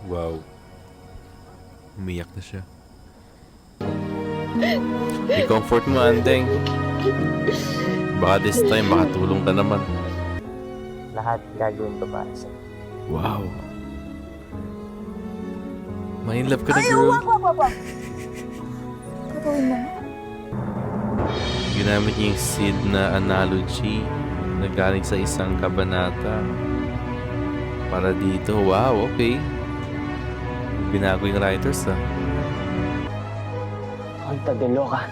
Wow. Umiyak na siya. I-comfort mo, Andeng. Baka this time, makatulong ka naman. Lahat gagawin ko para sa'yo. Wow. May in love ka na, girl. Wag. Gagawin mo. Ginamit niya yung seed na analogy na galing sa isang kabanata. Para dito. Wow, okay. Binago yung writers, Tonta de loka.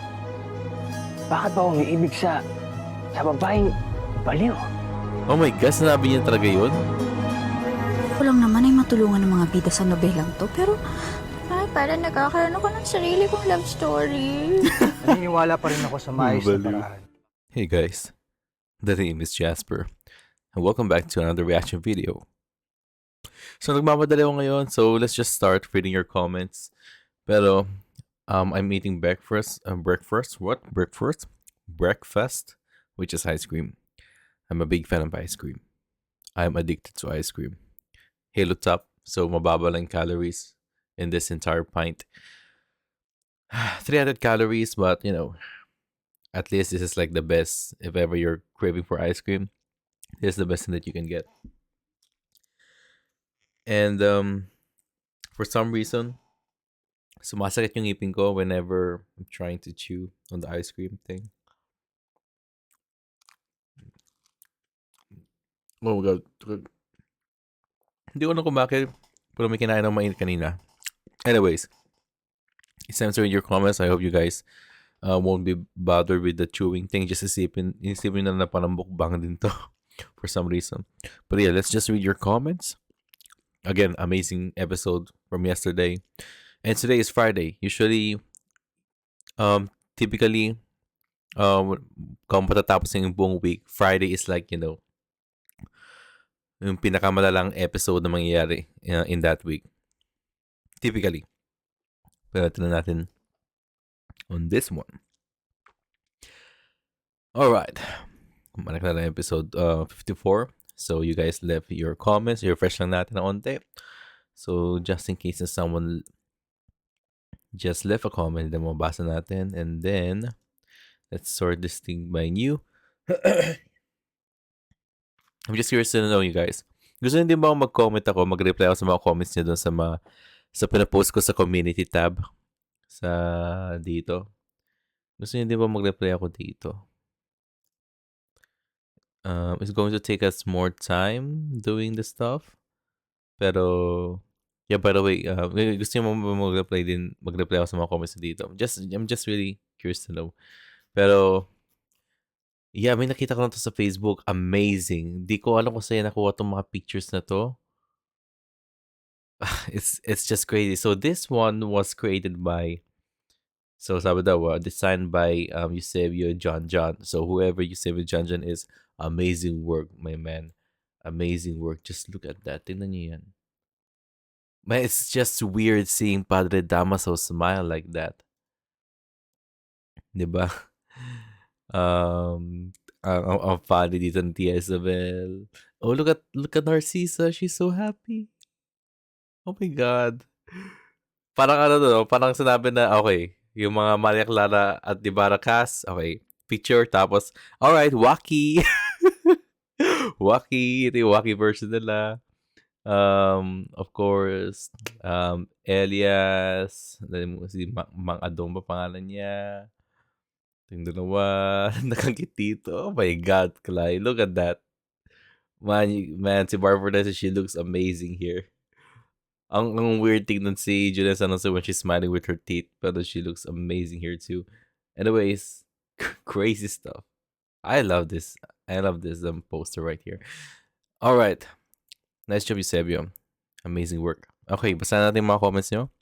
Bakit ba umiibig sa babaeng baliw? Oh my God, sinabi niya talaga yun? Ko lang naman ay matulungan ng mga bida sa nobelang to, pero ay, parang nagkakaroon ako ng sarili kong love story. Naniniwala pa rin ako sa maayos na paraan. Hey guys, the name is Jasper, and welcome back to another reaction video. So nagmamadali ako ngayon, so let's just start reading your comments. Pero, I'm eating breakfast, breakfast, which is ice cream. I'm a big fan of ice cream. I'm addicted to ice cream. Halo top, so mababa lang calories in this entire pint. 300 calories, but you know, at least this is like the best. If ever you're craving for ice cream, this is the best thing that you can get. And for some reason, sumasakit yung ngipin ko whenever I'm trying to chew on the ice cream thing. Oh my God. Hindi ko na kung bakit, pero may kinain ng mainit kanina. Anyways, it's time to read your comments. I hope you guys won't be bothered with the chewing thing. Just isipin na parang mukbang din to for some reason. But yeah, let's just read your comments. Again, amazing episode from yesterday. And today is Friday. Usually, typically, kung patatapos yung buong week, Friday is like, you know, yung pinakamalalang episode na mangyayari in that week. Typically. Pero ito na natin on this one. Alright. Kumalik na lang episode 54. So you guys left your comments. I-refresh lang natin na onte. So just in case na someone just left a comment, then mabasa natin. And then, let's sort this thing by new. I'm just curious to know, you guys. Gusto niyo din ba mag-comment ako, mag-reply ako sa mga comments niyo doon sa pinapost ko sa community tab sa dito. Gusto niyo din ba mag-reply ako dito? It's going to take us more time doing the stuff. Pero, yeah, by the way, gusto niyo mag-reply ako sa mga comments dito. I'm just really curious to know. Pero, yeah, may nakita ko na to sa Facebook. Amazing. Di ko alam kung saan nakuha tong mga pictures na to. It's just crazy. So this one was created by, so sabi daw, designed by Eusebio John. So whoever Eusebio John is, amazing work, my man. Amazing work. Just look at that. Tingnan niyo yan. Man, it's just weird seeing Padre Damaso smile like that. Diba? Ang funny dito ng Tia Isabel. Oh, look at Narcisa. She's so happy. Oh my God. Parang parang sinabi na, okay, yung mga Maria Clara at Ibarra cast, okay, picture, tapos, alright, Waki. Waki, ito yung Waki version nila. Of course, Elias, si Mang Adong ba pangalan niya? Yung dalawa, nakangitito. Oh my God, Clay. Look at that. Man, si Barbara, she looks amazing here. Ang weird thing nun si Julia Sanoso when she's smiling with her teeth, pero she looks amazing here too. Anyways, crazy stuff. I love this poster right here. All right. Nice job, Eusebio. Amazing work. Okay, basahin natin mga comments nyo.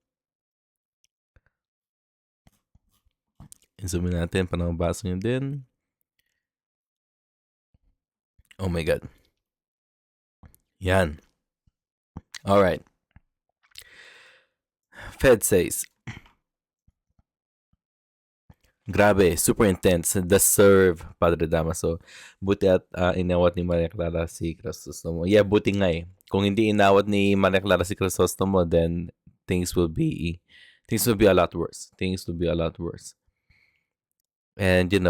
I-zoom natin para mabasa nyo din. Oh my God. Yan. Alright. Fed says, grabe, super intense. Deserve, Padre Damaso. Buti at inawat ni Maria Clara si Crassus. Yeah, buti nga eh. kung hindi inawat ni Maria Clara si Crisostomo, then things will be a lot worse. Things will be a lot worse. And, it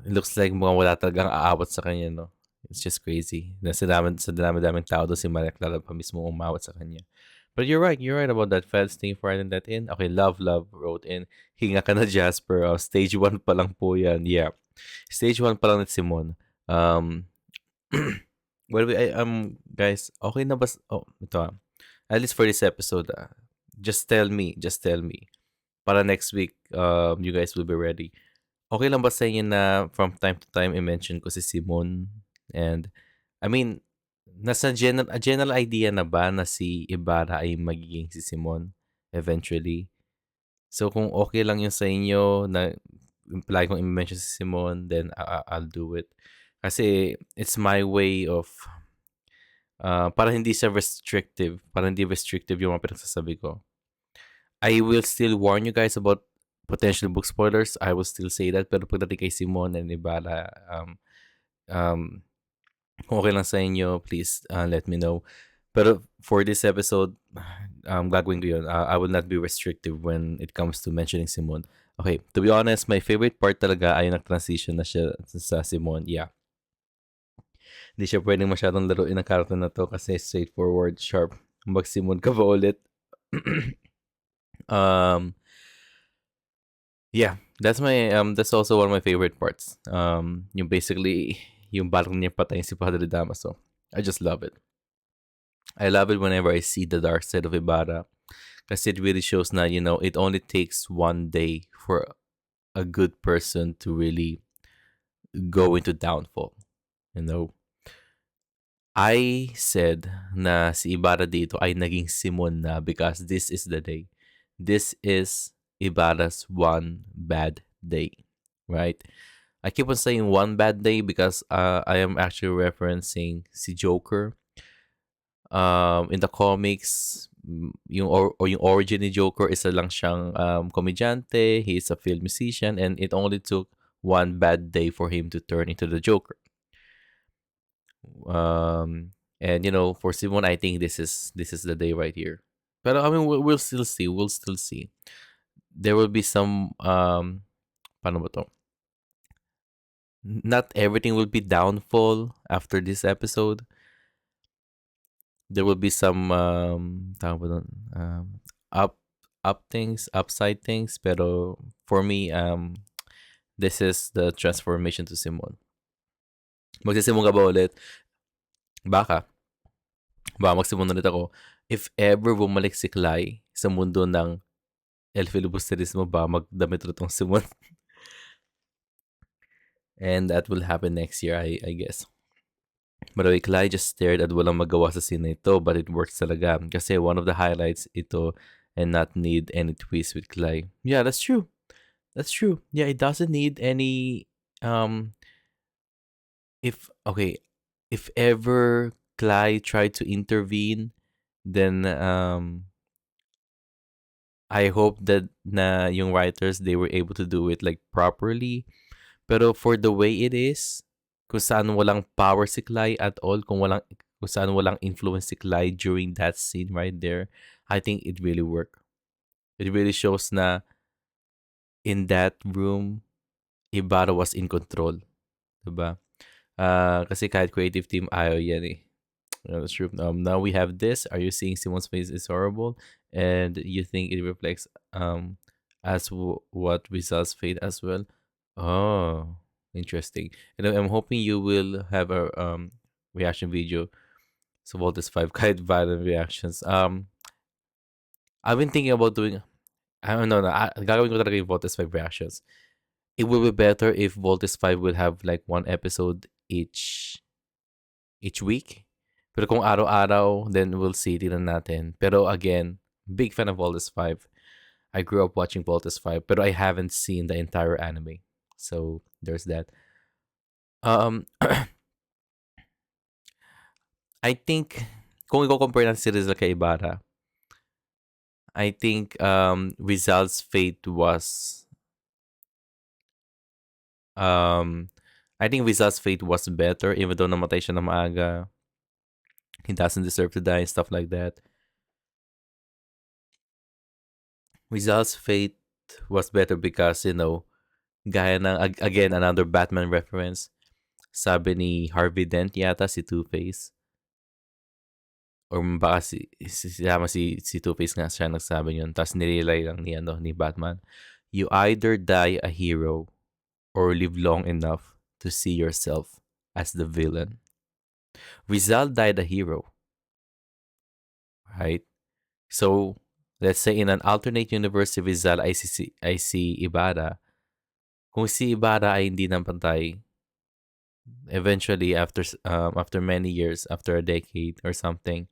looks like mukhang wala talagang aawat sa kanya, no? It's just crazy. Na sa dami-daming tao doon, si Maria Clara pa mismo umawat sa kanya. But you're right about that, Feds. Thank you for writing that in. Okay, Love wrote in, hinga ka na, Jasper. Stage 1 pa lang po yan. Yeah. Stage 1 pa lang ni Simon. Well, guys, okay na ba? Ito at least for this episode, just tell me. Para next week, you guys will be ready. Okay lang ba sa inyo na from time to time i-mention ko si Simon? And, I mean, nasa general idea na ba na si Ibarra ay magiging si Simon eventually? So, kung okay lang yun sa inyo na imply kong i-mention si Simon, then I'll do it. Kasi it's my way of para hindi restrictive yung mga pinagsasabi ko. I will still warn you guys about potential book spoilers. I will still say that. Pero pagdating kay Simon and Ibarra, kung okay lang sa inyo, please let me know. Pero for this episode, gagawin ko yun. I will not be restrictive when it comes to mentioning Simon. Okay, to be honest, my favorite part talaga ay nag-transition na siya sa Simon. Yeah. Hindi siya pwedeng masyadong laruin ang character na to kasi straightforward, sharp. Mag-Simon ka ba ulit? Yeah, that's also one of my favorite parts. Yung basically yung balak niya patayin si Padre Damaso. I just love it. I love it whenever I see the dark side of Ibarra. Kasi it really shows na, it only takes one day for a good person to really go into downfall. I said na si Ibarra dito ay naging Simon na because this is the day. This is Ibarra's one bad day, right? I keep on saying one bad day because I am actually referencing si Joker. In the comics, yung origin ni Joker, isa lang siyang komedyante, he is a film musician, and it only took one bad day for him to turn into the Joker. And for Simon, I think this is the day right here. But I mean, we'll still see. There will be some paano ba to? Not everything will be downfall after this episode. There will be some tawag ba dun? Upside things, pero for me this is the transformation to Simon. Magsisimon ka ba ulit? Baka magsimon ulit ako. If ever bumalik si Clay sa mundo ng El Filibusterismo ba, magdamit ulit tong Simon. And that will happen next year, I guess. By the way, Clay just stared at walang magawa sa scene na ito, but it works talaga. Kasi one of the highlights ito and not need any twist with Clay. Yeah, that's true. Yeah, it doesn't need any if ever Clay tried to intervene, then I hope that na yung writers, they were able to do it like properly. Pero for the way it is, kung saan walang power si Clay at all, kung saan walang influence si Clay during that scene right there, I think it really worked. It really shows na in that room, Ibarra was in control. Diba? Kasi kahit creative team, ayaw yan eh. That's true. Now we have this. Are you seeing Simon's face is horrible? And you think it reflects as what results fade as well? Oh, interesting. And I'm hoping you will have a reaction video. So Voltes 5 kahit violent reactions. I've been thinking about doing, I don't know, gagawin ko talaga yung Voltes 5 reactions. It will be better if Voltes 5 will have like one episode each week. Pero kung araw-araw, then we'll see, tignan natin. Pero again, big fan of Voltes 5. I grew up watching Voltes 5, pero I haven't seen the entire anime. So, there's that. I think, kung i-compare natin si Rizal kay Ibarra, I think Rizal's fate was better even though namatay siya na maaga. he doesn't deserve to die and stuff like that. Rizal's fate was better because, gaya ng, again, another Batman reference. Sabi ni Harvey Dent yata, si Two-Face. Or baka si Two-Face nga siya nagsabi yun. Tapos nirelay lang ni Batman. You either die a hero or live long enough to see yourself as the villain. Rizal died a hero, right? So, let's say in an alternate universe si Rizal ay si Ibarra. Kung si Ibarra ay hindi namatay, eventually after many years, after a decade or something,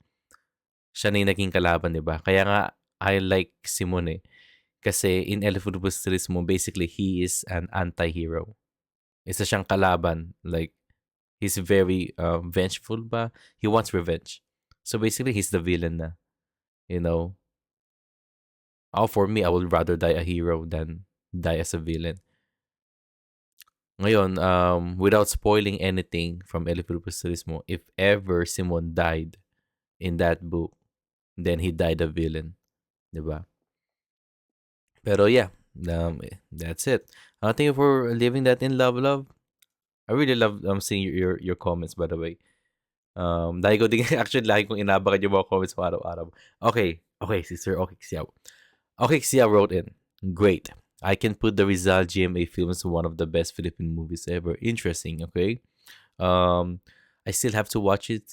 siya na yung naging kalaban, di ba? Kaya nga, I like Simon eh. Kasi in Elephantibus basically, he is an anti-hero. Isa siyang kalaban. Like, he's very vengeful ba? He wants revenge. So basically, he's the villain na. You know? For me, I would rather die a hero than die as a villain. Ngayon, without spoiling anything from Elephantibus if ever Simon died in that book, then he died a villain. Diba? Pero yeah, that's it. Thank you for leaving that in love. I really love seeing your comments, by the way. Dahil ko din, actually, lagi kong inabakan yung mga comments mo araw-araw. Okay, sister, okay, Xiao. Okay, Xiao wrote in. Great. I can put the Rizal GMA films one of the best Philippine movies ever. Interesting, okay? I still have to watch it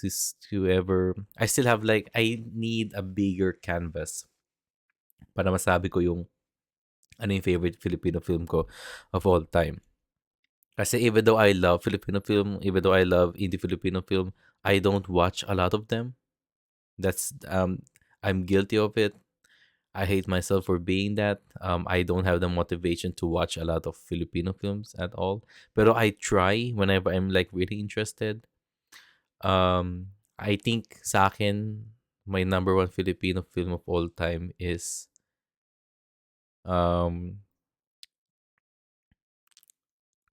to ever... I still have I need a bigger canvas para masabi ko yung ano yung favorite Filipino film ko of all time. Kasi even though I love Filipino film, even though I love indie Filipino film, I don't watch a lot of them. That's I'm guilty of it. I hate myself for being that. I don't have the motivation to watch a lot of Filipino films at all. Pero I try whenever I'm really interested. I think sa akin, my number one Filipino film of all time is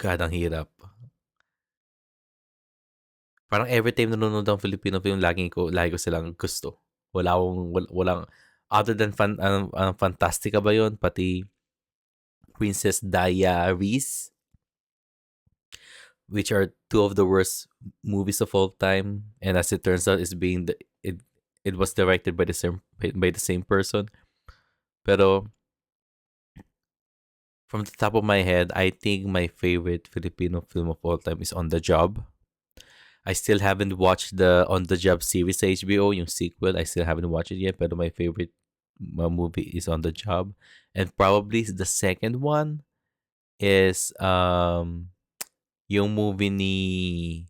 God, ang hirap. Parang every time nanonood ng Filipino film, lagi ko silang gusto. Walang, other than Fantastica ba yun? Pati Princess Diaries, which are two of the worst movies of all time. And as it turns out, it was directed by the same person. Pero from the top of my head, I think my favorite Filipino film of all time is On the Job. I still haven't watched the On the Job series sa HBO, yung sequel. I still haven't watched it yet, pero my favorite movie is On the Job. And probably the second one is yung movie ni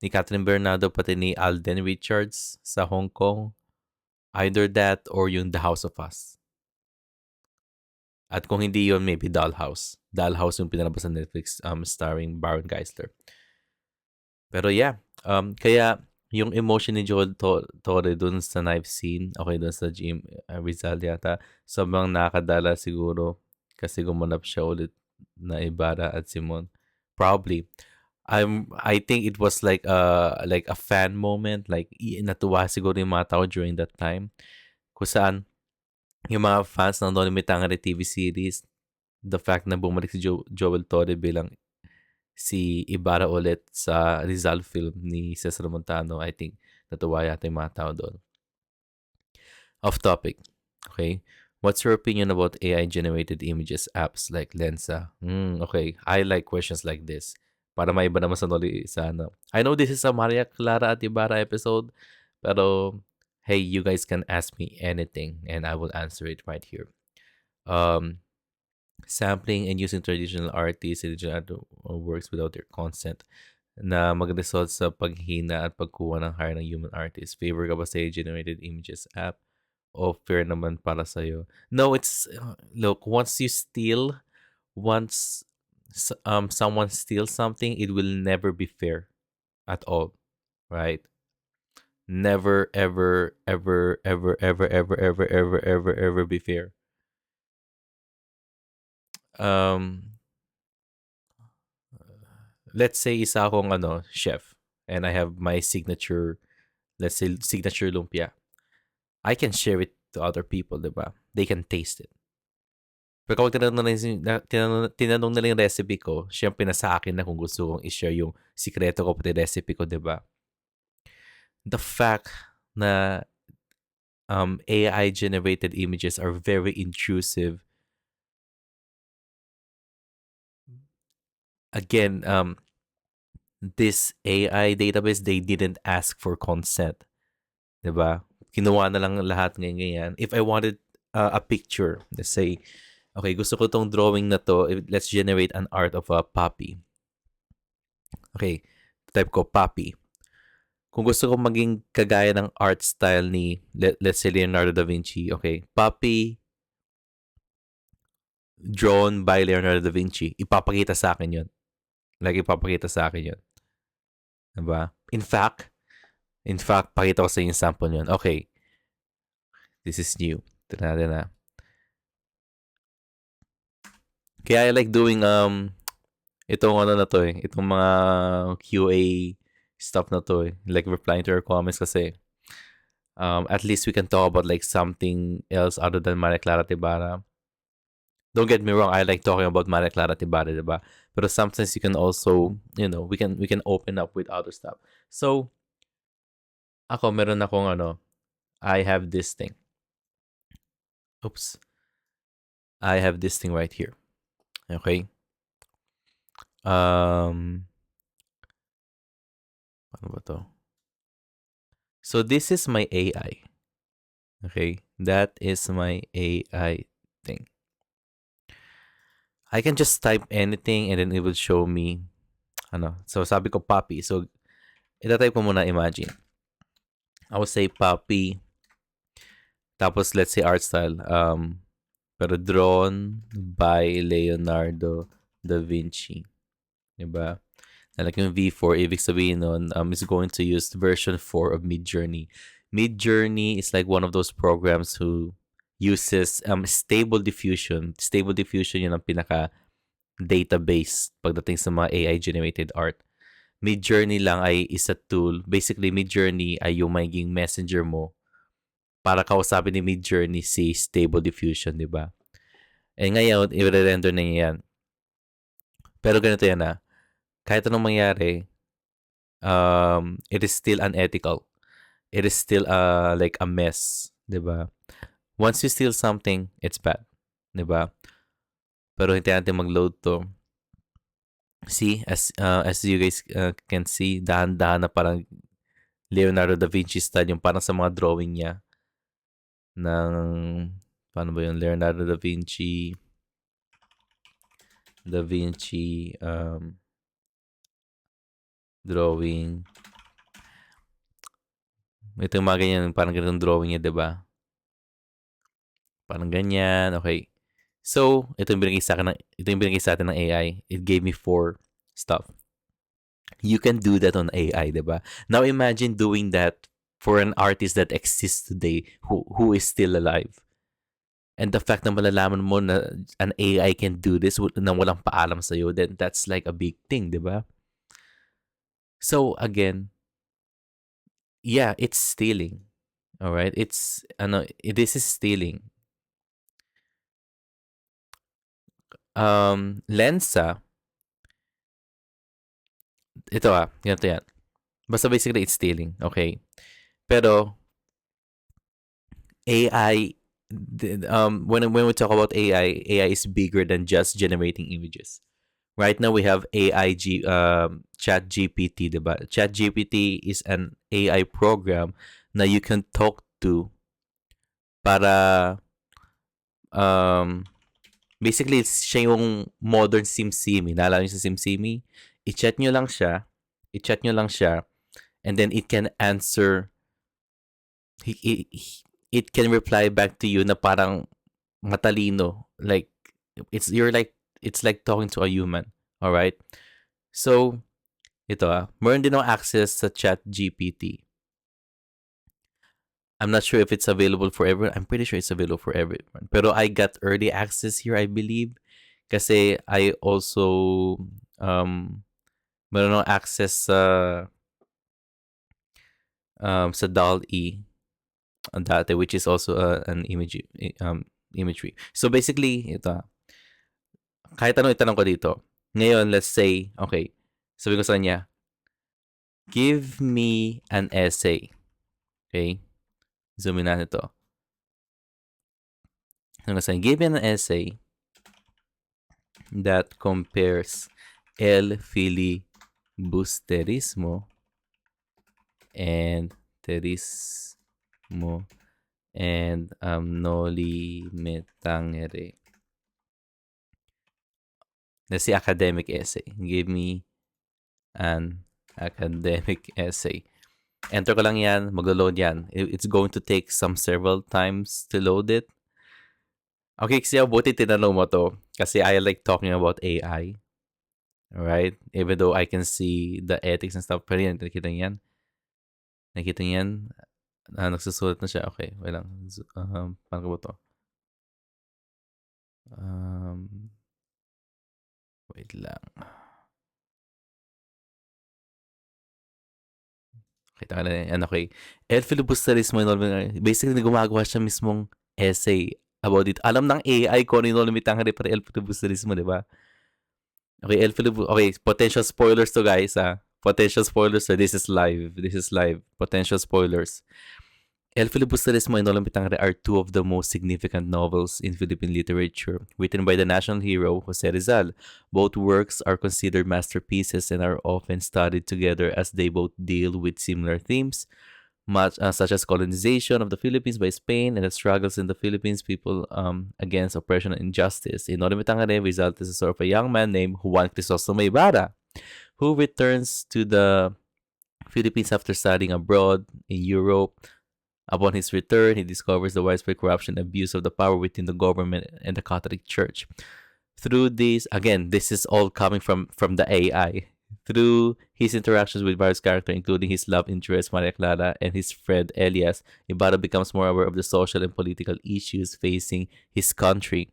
Catherine Bernardo pati ni Alden Richards sa Hong Kong. Either that or yung The House of Us. At kung hindi yun, maybe Dollhouse. Dollhouse yung pinalabas sa Netflix starring Baron Geisler. Pero yeah, kaya yung emotion ni Joel Torre dun sa knife scene, okay, dun sa Jim Rizal yata, sobrang nakakadala siguro kasi gumanap siya ulit na Ibarra at Simon. Probably. I think it was like a fan moment, natuwa siguro yung mga tao during that time. Kung saan yung mga fans ng Donnie Mitangere TV series, the fact na bumalik si Joel Torre bilang si Ibarra ulit sa Rizal film ni Cesar Montano, I think natuwa yata yung mga tao doon. Off topic. Okay. What's your opinion about AI-generated images apps like Lensa? Okay. I like questions like this. Para maiba naman sa ano. I know this is a Maria Clara at Ibarra episode, pero hey, you guys can ask me anything and I will answer it right here. Sampling and using traditional artists and digital works without their consent na mag-result sa paghina at pagkuha ng hire ng human artist. Favor ka ba sa generated images app? O fair naman para sa'yo? No, it's, look, once someone steals something, it will never be fair at all, right? Never, ever, ever, ever, ever, ever, ever, ever, ever, ever be fair. Let's say isa akong chef and I have my signature let's say signature lumpia, I can share it to other people, diba? They can taste it. Pero kapag tinanong nila yung recipe ko, syempre na sa akin na kung gusto kong i-share yung sikreto ko pati recipe ko, diba? The fact na AI-generated images are very intrusive. Again, this AI database, they didn't ask for consent. Diba? Kinuha na lang lahat ngayon. If I wanted a picture, let's say, okay, gusto ko tong drawing na to, let's generate an art of a puppy. Okay, type ko puppy. Kung gusto ko maging kagaya ng art style ni, let's say, Leonardo da Vinci, okay, puppy drawn by Leonardo da Vinci, ipapakita sa akin yun. Like, ipapakita sa akin yun. Diba? In fact, pakita ko sa inyo yung sample yun. Okay, this is new. Ito natin na. Kaya I like doing itong ano na to eh, itong mga QA stuff na to eh, like replying to your comments kasi at least we can talk about like something else other than Maria Clara Ibarra. Don't get me wrong, I like talking about Maria Clara Ibarra, diba? But sometimes you can also, we can open up with other stuff. So ako meron akong I have this thing. Oops. I have this thing right here. Okay? Paano ba to? So this is my AI. Okay? That is my AI thing. I can just type anything and then it will show me So sabi ko puppy. So itatype ko muna imagine. I will say puppy. Tapos let's say art style. Pero drawn by Leonardo da Vinci. Diba? Like yung V4, ibig sabihin nun, is going to use version 4 of Midjourney. Midjourney is like one of those programs who uses stable diffusion. Stable diffusion yun ang pinaka database pagdating sa mga AI-generated art. Midjourney lang ay isa tool. Basically, Midjourney ay yung magiging messenger mo para kausapin ni Midjourney si Stable Diffusion, di ba? Eh ngayon, i-render na niya yan. Pero ganito yan kahit anong mangyari, it is still unethical. It is still like a mess, di ba? Once you steal something, it's bad, di ba? Pero hindi natin mag-load to. See, as you guys can see, dahan-dahan na parang Leonardo da Vinci style, yung parang sa mga drawing niya ng, paano ba yun? Leonardo da Vinci drawing. Ito yung mga ganyan, parang ganitong drawing niya, diba? Parang ganyan, okay. So, ito yung binigay sa atin ng AI. It gave me 4 stuff. You can do that on AI, diba? Now imagine doing that for an artist that exists today who is still alive. And the fact na malalaman mo na an AI can do this na walang paalam sa'yo, then that's like a big thing, diba? So, again, yeah, it's stealing. All right? This is stealing. Lensa, ito ganito yan. Basta basically, it's stealing. Okay? Pero, AI, when we talk about AI is bigger than just generating images. Right now, we have Chat GPT, diba? Chat GPT is an AI program na you can talk to para, basically, siya yung modern SimSimi. Naalala niyo sa SimSimi? I-chat nyo lang siya, and then it can answer, it can reply back to you na parang matalino. Like, it's like talking to a human. Alright? So, ito meron din akong access sa Chat GPT. I'm not sure if it's available for everyone. I'm pretty sure it's available for everyone. Pero I got early access here, I believe. Kasi I also, meron akong access sa, sa DALL-E dati, which is also an imagery. So basically, ito, kahit ano itanong ko dito. Ngayon, let's say, okay, sabi ko sa kanya, give me an essay. Okay? Zoom in natin ito. Sabi ko sa kanya, give me an essay that compares el filibusterismo and terismo and noli me tangere. That's the academic essay. Give me an academic essay. Enter ko lang yan, maglo-load yan. It's going to take several times to load it. Okay, kasi buti tinanong mo to. Kasi I like talking about AI. Alright? Even though I can see the ethics and stuff. Pero yan, nakikita niyan. Nakikita niyan. Nagsusulat na siya. Okay, wait lang. Paano ko ba to? Wait lang. Kita ka na yan. Okay. El filibusterismo, basically, gumagawa siya mismong essay about it. Alam ng AI kung ano yung limitang para el filibusterismo, di ba? Okay, okay, potential spoilers to guys, Potential spoilers. So this is live. Potential spoilers. El Filibusterismo and Olamitangre are two of the most significant novels in Philippine literature, written by the national hero Jose Rizal. Both works are considered masterpieces and are often studied together as they both deal with similar themes, such as colonization of the Philippines by Spain and the struggles in the Philippines people against oppression and injustice. In Olamitangre, Rizal is a sort of a young man named Juan Crisostomo Ibarra, who returns to the Philippines after studying abroad in Europe. Upon his return, he discovers the widespread corruption and abuse of the power within the government and the Catholic Church. Through this, again, this is all coming from the AI. Through his interactions with various characters, including his love interest, Maria Clara, and his friend Elias, Ibarra becomes more aware of the social and political issues facing his country.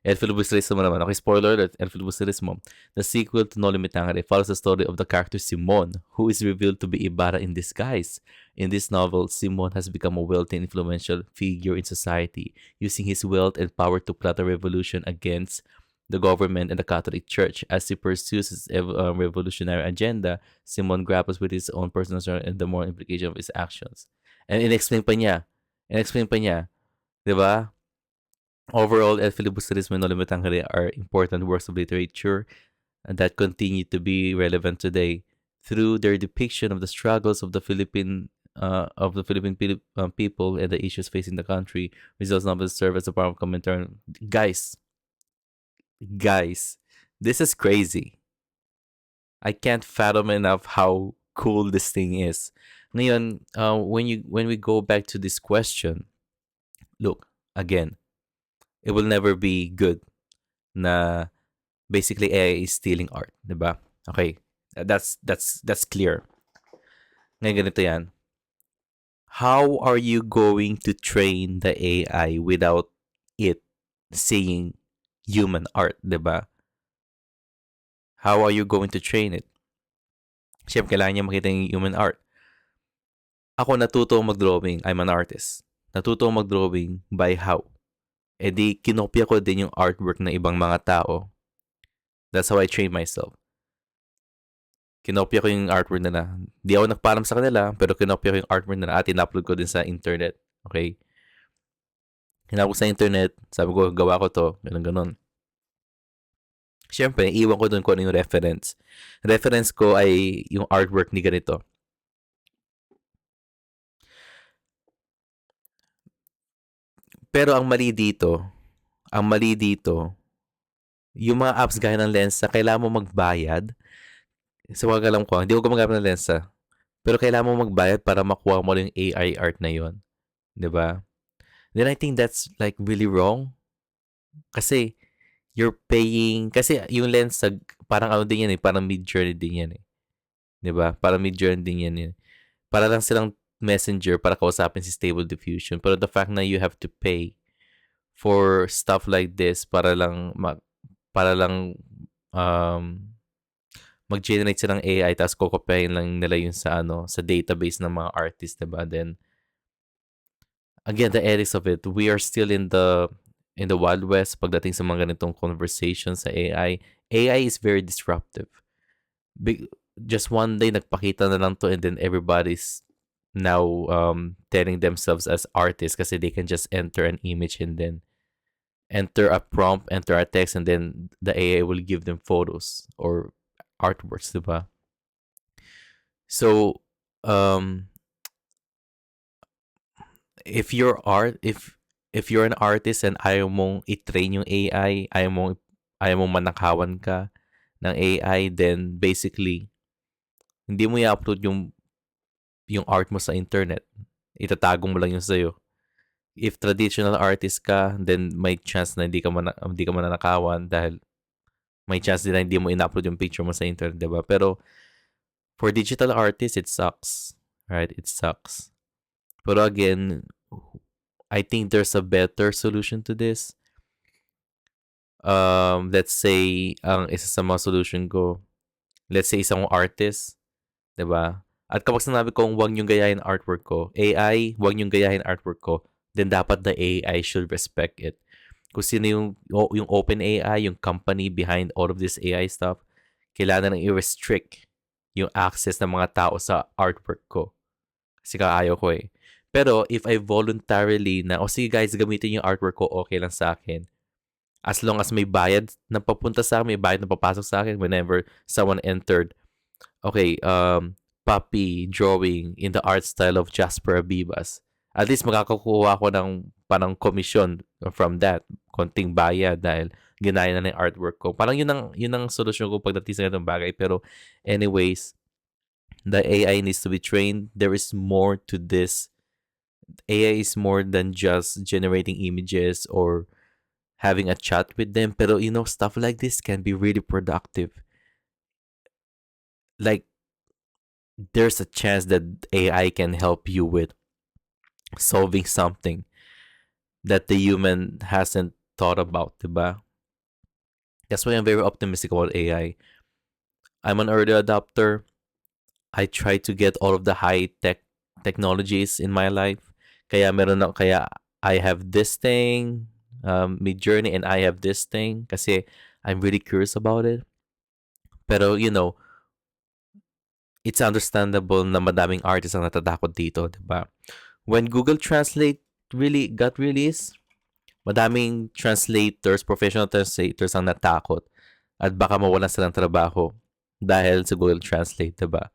El Filibusterismo naman. Okay, spoiler alert, El Filibusterismo. The sequel to No Limitangere follows the story of the character Simon, who is revealed to be Ibarra in disguise. In this novel, Simon has become a wealthy and influential figure in society, using his wealth and power to plot a revolution against the government and the Catholic Church. As he pursues his revolutionary agenda, Simon grapples with his own personal story and the moral implication of his actions. And in-explain pa niya, di ba? Overall, El Filibusterismo and No Limitangere are important works of literature that continue to be relevant today through their depiction of the struggles of the Philippine people and the issues facing the country. Rizal's novels serve as a powerful commentary. Guys, this is crazy. I can't fathom enough how cool this thing is. Ngayon, when we go back to this question, look, again, it will never be good na basically AI is stealing art, diba? Okay, that's clear. Ngayon ganito yan. How are you going to train the AI without it seeing human art, diba? How are you going to train it? Siyempre, kailangan niya makita yung human art. Ako natuto mag-drawing. I'm an artist. Natuto mag-drawing by how? Eh di, kinopya ko din yung artwork ng ibang mga tao. That's how I train myself. Kinopya ko yung artwork nila. Di ako nagpaalam sa kanila, pero kinopya ko yung artwork nila at in-upload ko din sa internet. Okay? Hinapos sa internet, sabi ko, gawa ko to, ganun. Siyempre, iwan ko dun kung ano yung reference. Reference ko ay yung artwork ni ganito. Pero ang mali dito, yung mga apps gaya ng Lensa, kailangan mo magbayad. Sa mga alam ko, hindi ko gumagamit ng Lensa. Pero kailangan mo magbayad para makuha mo yung AI art na yon, 'di ba? Then I think that's like really wrong. Kasi you're paying, kasi yung Lensa parang ano din yan parang mid-journey din yan 'Di ba? Parang mid-journey din yan. Para lang silang messenger para kausapin si Stable Diffusion. Pero the fact na you have to pay for stuff like this para lang mag-generate sila ng AI tapos kokopyahin lang nila yung sa sa database ng mga artist, diba? Then again, the ethics of it, we are still in the Wild West pagdating sa mga ganitong conversations sa AI. AI is very disruptive. Big, just one day nagpakita na lang to and then everybody's now telling themselves as artists kasi they can just enter an image and then enter a prompt, enter a text, and then the AI will give them photos or artworks, diba? So, um, if you're if you're an artist and ayaw mong i-train yung AI, ayaw mong manakawan ka ng AI, then basically hindi mo i-upload yung art mo sa internet. Itatago mo lang yun sa'yo. If traditional artist ka, then may chance na hindi ka mananakawan dahil may chance din na hindi mo in-upload yung picture mo sa internet, diba? Pero for digital artists, it sucks. Right? It sucks. Pero again, I think there's a better solution to this. Let's say, ang isa sa mga solution ko, let's say isang artist, 'di ba? At kapag sinabi kong wag niyong gayahin artwork ko, AI, wag niyong gayahin artwork ko, then dapat the AI should respect it. Kung sino yung open AI, yung company behind all of this AI stuff, kailangan nang i-restrict yung access ng mga tao sa artwork ko. Kasi kaayaw ko eh. Pero if I voluntarily na, sige guys, gamitin yung artwork ko, okay lang sa akin. As long as may bayad na papunta sa akin, may bayad na papasok sa akin whenever someone entered, okay, puppy drawing in the art style of Jasper Abibas. At least makakakuha ako ng parang commission from that. Konting bayad dahil ginaya na ng artwork ko. Parang yun ang solusyon ko pagdating sa ganitong bagay. Pero anyways, the AI needs to be trained. There is more to this. AI is more than just generating images or having a chat with them. Pero stuff like this can be really productive. Like, there's a chance that AI can help you with solving something that the human hasn't thought about, diba? That's why I'm very optimistic about AI. I'm an early adopter. I try to get all of the high-tech technologies in my life. Kaya I have this thing, Midjourney, and I have this thing kasi I'm really curious about it. Pero, it's understandable na madaming artists ang natatakot dito, diba? When Google Translate really got released, madaming translators, professional translators ang natakot at baka mawalan silang trabaho dahil sa Google Translate, diba?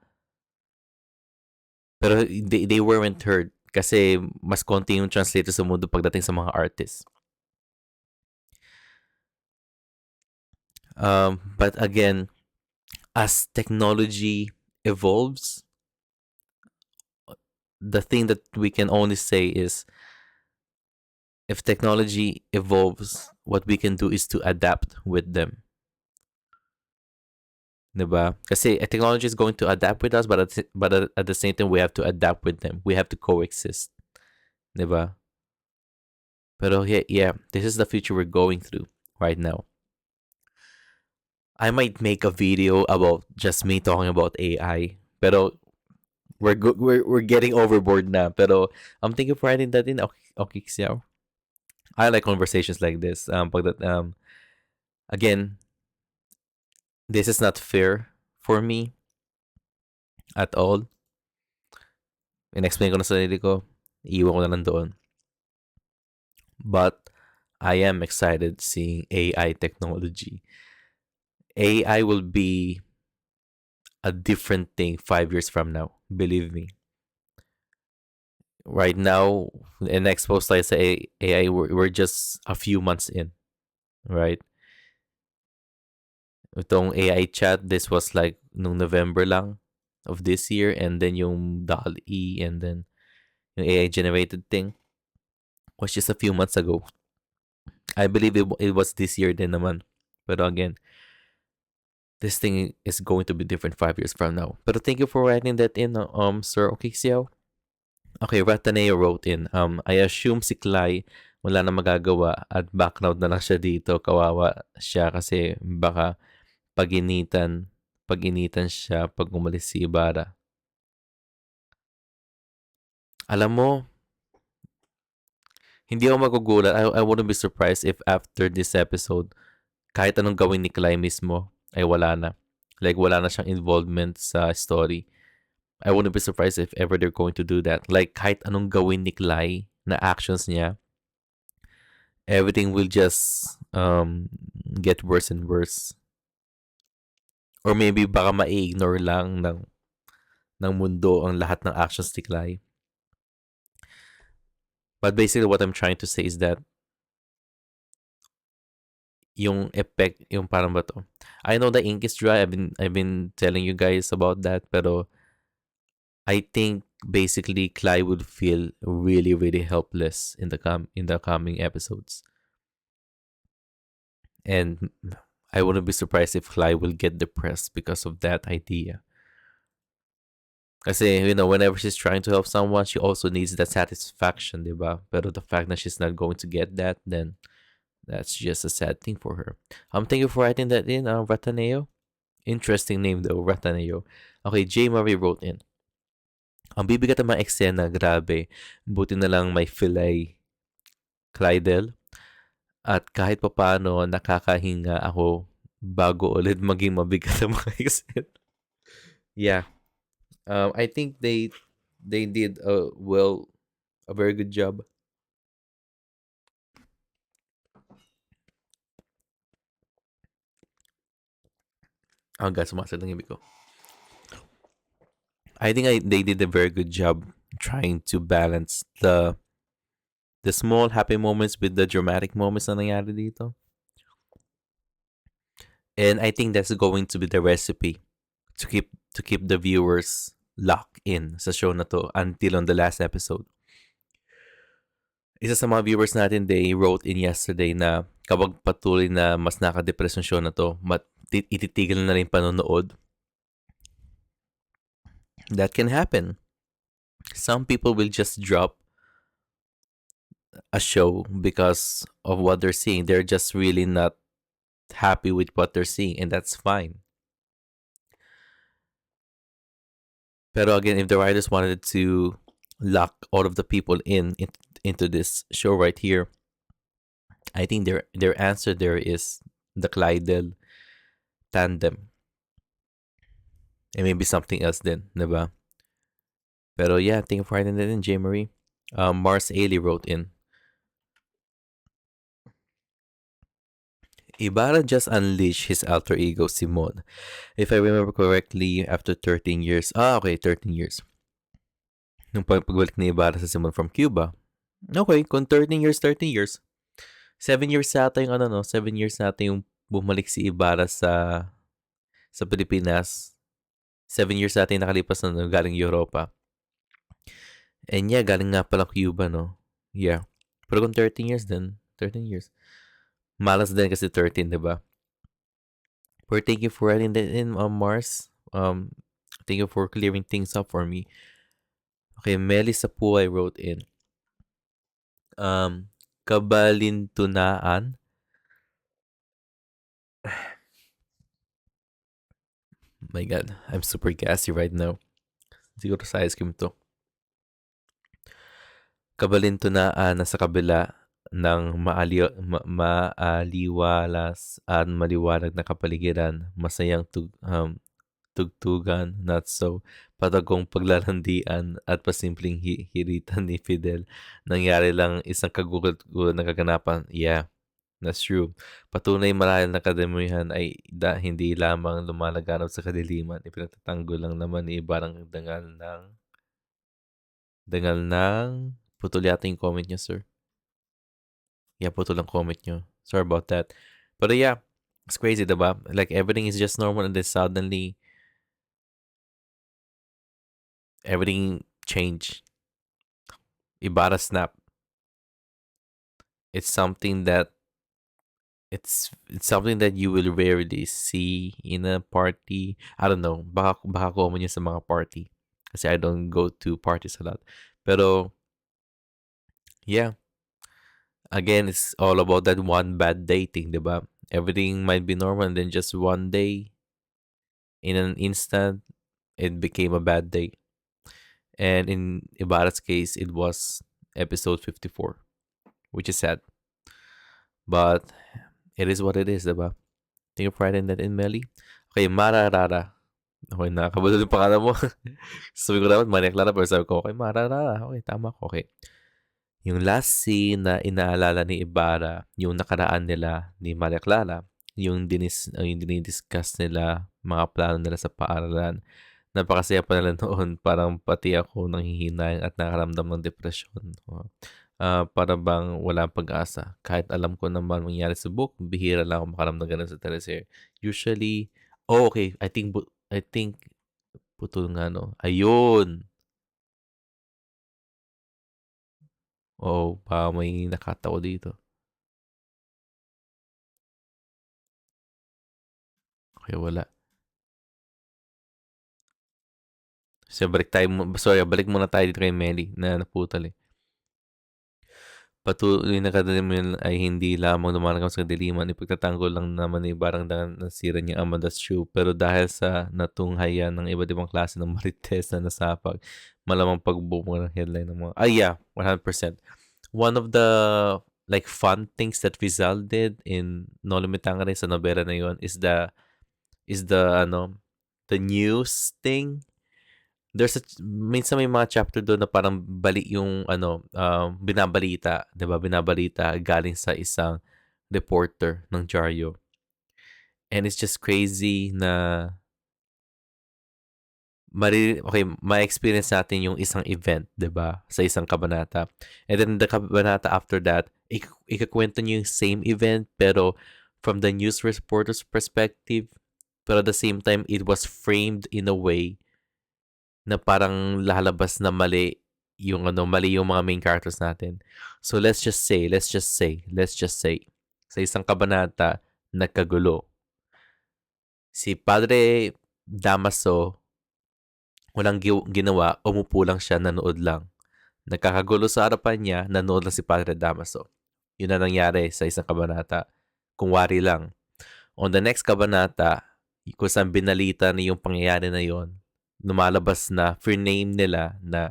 Pero they weren't heard kasi mas konti yung translator sa mundo pagdating sa mga artists. But again, as technology evolves, the thing that we can only say is if technology evolves, what we can do is to adapt with them. Diba? Kasi technology is going to adapt with us, but at the same time, we have to adapt with them. We have to coexist. Diba? Pero yeah, this is the future we're going through right now. I might make a video about just me talking about AI. Pero we're getting overboard na. Pero I'm thinking for writing that in. Okay, siya. I like conversations like this. Again, this is not fair for me at all. In-explain ko na sa sarili ko. Iiwan ko na lang doon. But I am excited seeing AI technology. AI will be a different thing 5 years from now. Believe me. Right now, in-expose tayo sa AI, we're just a few months in. Right? Itong AI chat, this was like nung November lang of this year, and then yung DALL-E, and then yung AI generated thing was just a few months ago. I believe it was this year din naman. Pero again, this thing is going to be different 5 years from now. Pero thank you for writing that in, Sir Okixiao. Okay, Rataneo wrote in, I assume si Clay wala na magagawa at background na lang siya dito. Kawawa siya kasi baka paginitan pag-initan siya pag umalis si Ibarra. Alam mo, hindi ako magugulat. I wouldn't be surprised if after this episode, kahit anong gawin ni Clay mismo, ay wala na. Like, wala na siyang involvement sa story. I wouldn't be surprised if ever they're going to do that. Like, kahit anong gawin ni Clay na actions niya, everything will just get worse and worse. Or maybe baka ma-ignore lang ng mundo ang lahat ng actions ni Clay. But basically what I'm trying to say is that yung effect, yung parang ba to? I know the ink is dry. I've been telling you guys about that, pero I think basically Clay would feel really, really helpless in the coming episodes. And I wouldn't be surprised if Clay will get depressed because of that idea. Kasi, whenever she's trying to help someone, she also needs that satisfaction, diba? Pero the fact that she's not going to get that, then that's just a sad thing for her. Thank you for writing that in, Rataneo. Interesting name though, Rataneo. Okay, J. Marie wrote in. Ang bibigat ng mga eksena, grabe. Buti na lang may Philae Clydel. At kahit papaano, nakakahinga ako bago ulit maging mabigat ang mga eksena. Yeah. I think they did a very good job. Guys, sumasad ng ibig ko. I think they did a very good job trying to balance the small happy moments with the dramatic moments na nangyari dito. And I think that's going to be the recipe to keep the viewers locked in sa show na to until on the last episode. Isa sa mga viewers natin, they wrote in yesterday na kapag patuloy na mas nakadepress yung show na to, ititigil na rin panonood. That can happen. Some people will just drop a show because of what they're seeing. They're just really not happy with what they're seeing, and that's fine. Pero again, if the writers wanted to lock all of the people into this show right here, I think their answer there is the Clydel tandem. And maybe something else then, diba? Pero yeah, thank you for writing that in, J. Marie. Mars Ailey wrote in. Ibarra just unleashed his alter ego, Simon. If I remember correctly, after 13 years. Okay, 13 years. Nung pagbalik ni Ibarra sa Simon from Cuba. Okay, kung 13 years, 13 years. 7 years ata yung 7 years ata yung bumalik si Ibarra sa Pilipinas. 7 years ata yung nakalipas na galing Europa. And yeah, galing nga pala Cuba, no? Yeah. Pero kung 13 years then, 13 years. Malas din kasi 13, diba? But thank you for writing that in, Mars. Thank you for clearing things up for me. Okay, Melissa Puay wrote in. Kabalintunaan. My God, I'm super gassy right now. Siguro sa ice cream to. Kabalintunaan na sa kabila ng maaliwalas at maliwanag na kapaligiran, masayang tugtugan, not so, patagong paglalandian at pasimpleng hiritan ni Fidel. Nangyari lang isang kagulat-gulat na kaganapan. Yeah, that's true. Patunay marahil na kadamihan ay hindi lamang lumalaganap sa kadiliman. Ipinagtatanggol lang naman ni Ibarang dangal ng putol yata yung comment niya, sir. Yeah, putol ang comment niyo. Sorry about that. But yeah, it's crazy, diba? Like, everything is just normal and then suddenly, everything changed. Ibarra snap. It's something that it's something that you will rarely see in a party. I don't know. Baka common yun sa mga party. Kasi I don't go to parties a lot. Pero, yeah. Again, it's all about that one bad day thing, diba? Everything might be normal and then just one day, In an instant, it became a bad day. And in Ibarra's case, it was episode 54, which is sad. But it is what it is, diba? Take a pride in that in Melly. Okay, Mararara. Okay, nakakabulol yung pangalan mo. Sabi ko dapat Maria Clara, pero sabi ko, okay, Mararara. Okay, tama ko. Okay. Yung last scene na inaalala ni Ibarra, yung nakaraan nila ni Maria Clara, yung dinidiscuss nila, mga plano nila sa paaralan. Napakasaya pa nila noon. Parang pati ako nanghihinayang at nakaramdam ng depresyon. Para bang walang pag-asa. Kahit alam ko naman mangyari sa book, bihira lang ako makaramdam ng ganun sa teleserye. Usually, okay. I think, putol nga, no? Ayun! Oo, baka may nakatawa dito. Okay, wala. So, balik muna tayo dito kay Melly na naputol eh. Patuloy na kadaliman ay hindi lamang lumalagam sa kadiliman, ipagtatanggol lang naman ni Barang nasira niyang Amanda's shoe. Pero dahil sa natunghayan ng iba't ibang klase ng marites na nasapag, malamang pagbumo ng headline ng mga... yeah, 100%. One of the like fun things that Rizal did in No Limitang rin sa nobela na yun is the news thing. Minsan may mga chapter doon na parang binabalita, 'di ba? Binabalita galing sa isang reporter ng Jaryo. And it's just crazy na ma-experience natin yung isang event, 'di ba? Sa isang kabanata. And then the kabanata after that, ikakwento niyo yung same event pero from the news reporter's perspective. Pero at the same time, it was framed in a way na parang lalabas na mali yung mga main characters natin. So let's just say, sa isang kabanata, nagkagulo. Si Padre Damaso, walang ginawa, umupo lang siya, nanood lang. Nagkakagulo sa harapan niya, nanood lang si Padre Damaso. Yun na nangyari sa isang kabanata. Kung wari lang. On the next kabanata, kung saan binalita na yung pangyayari na yon, lumalabas na name nila na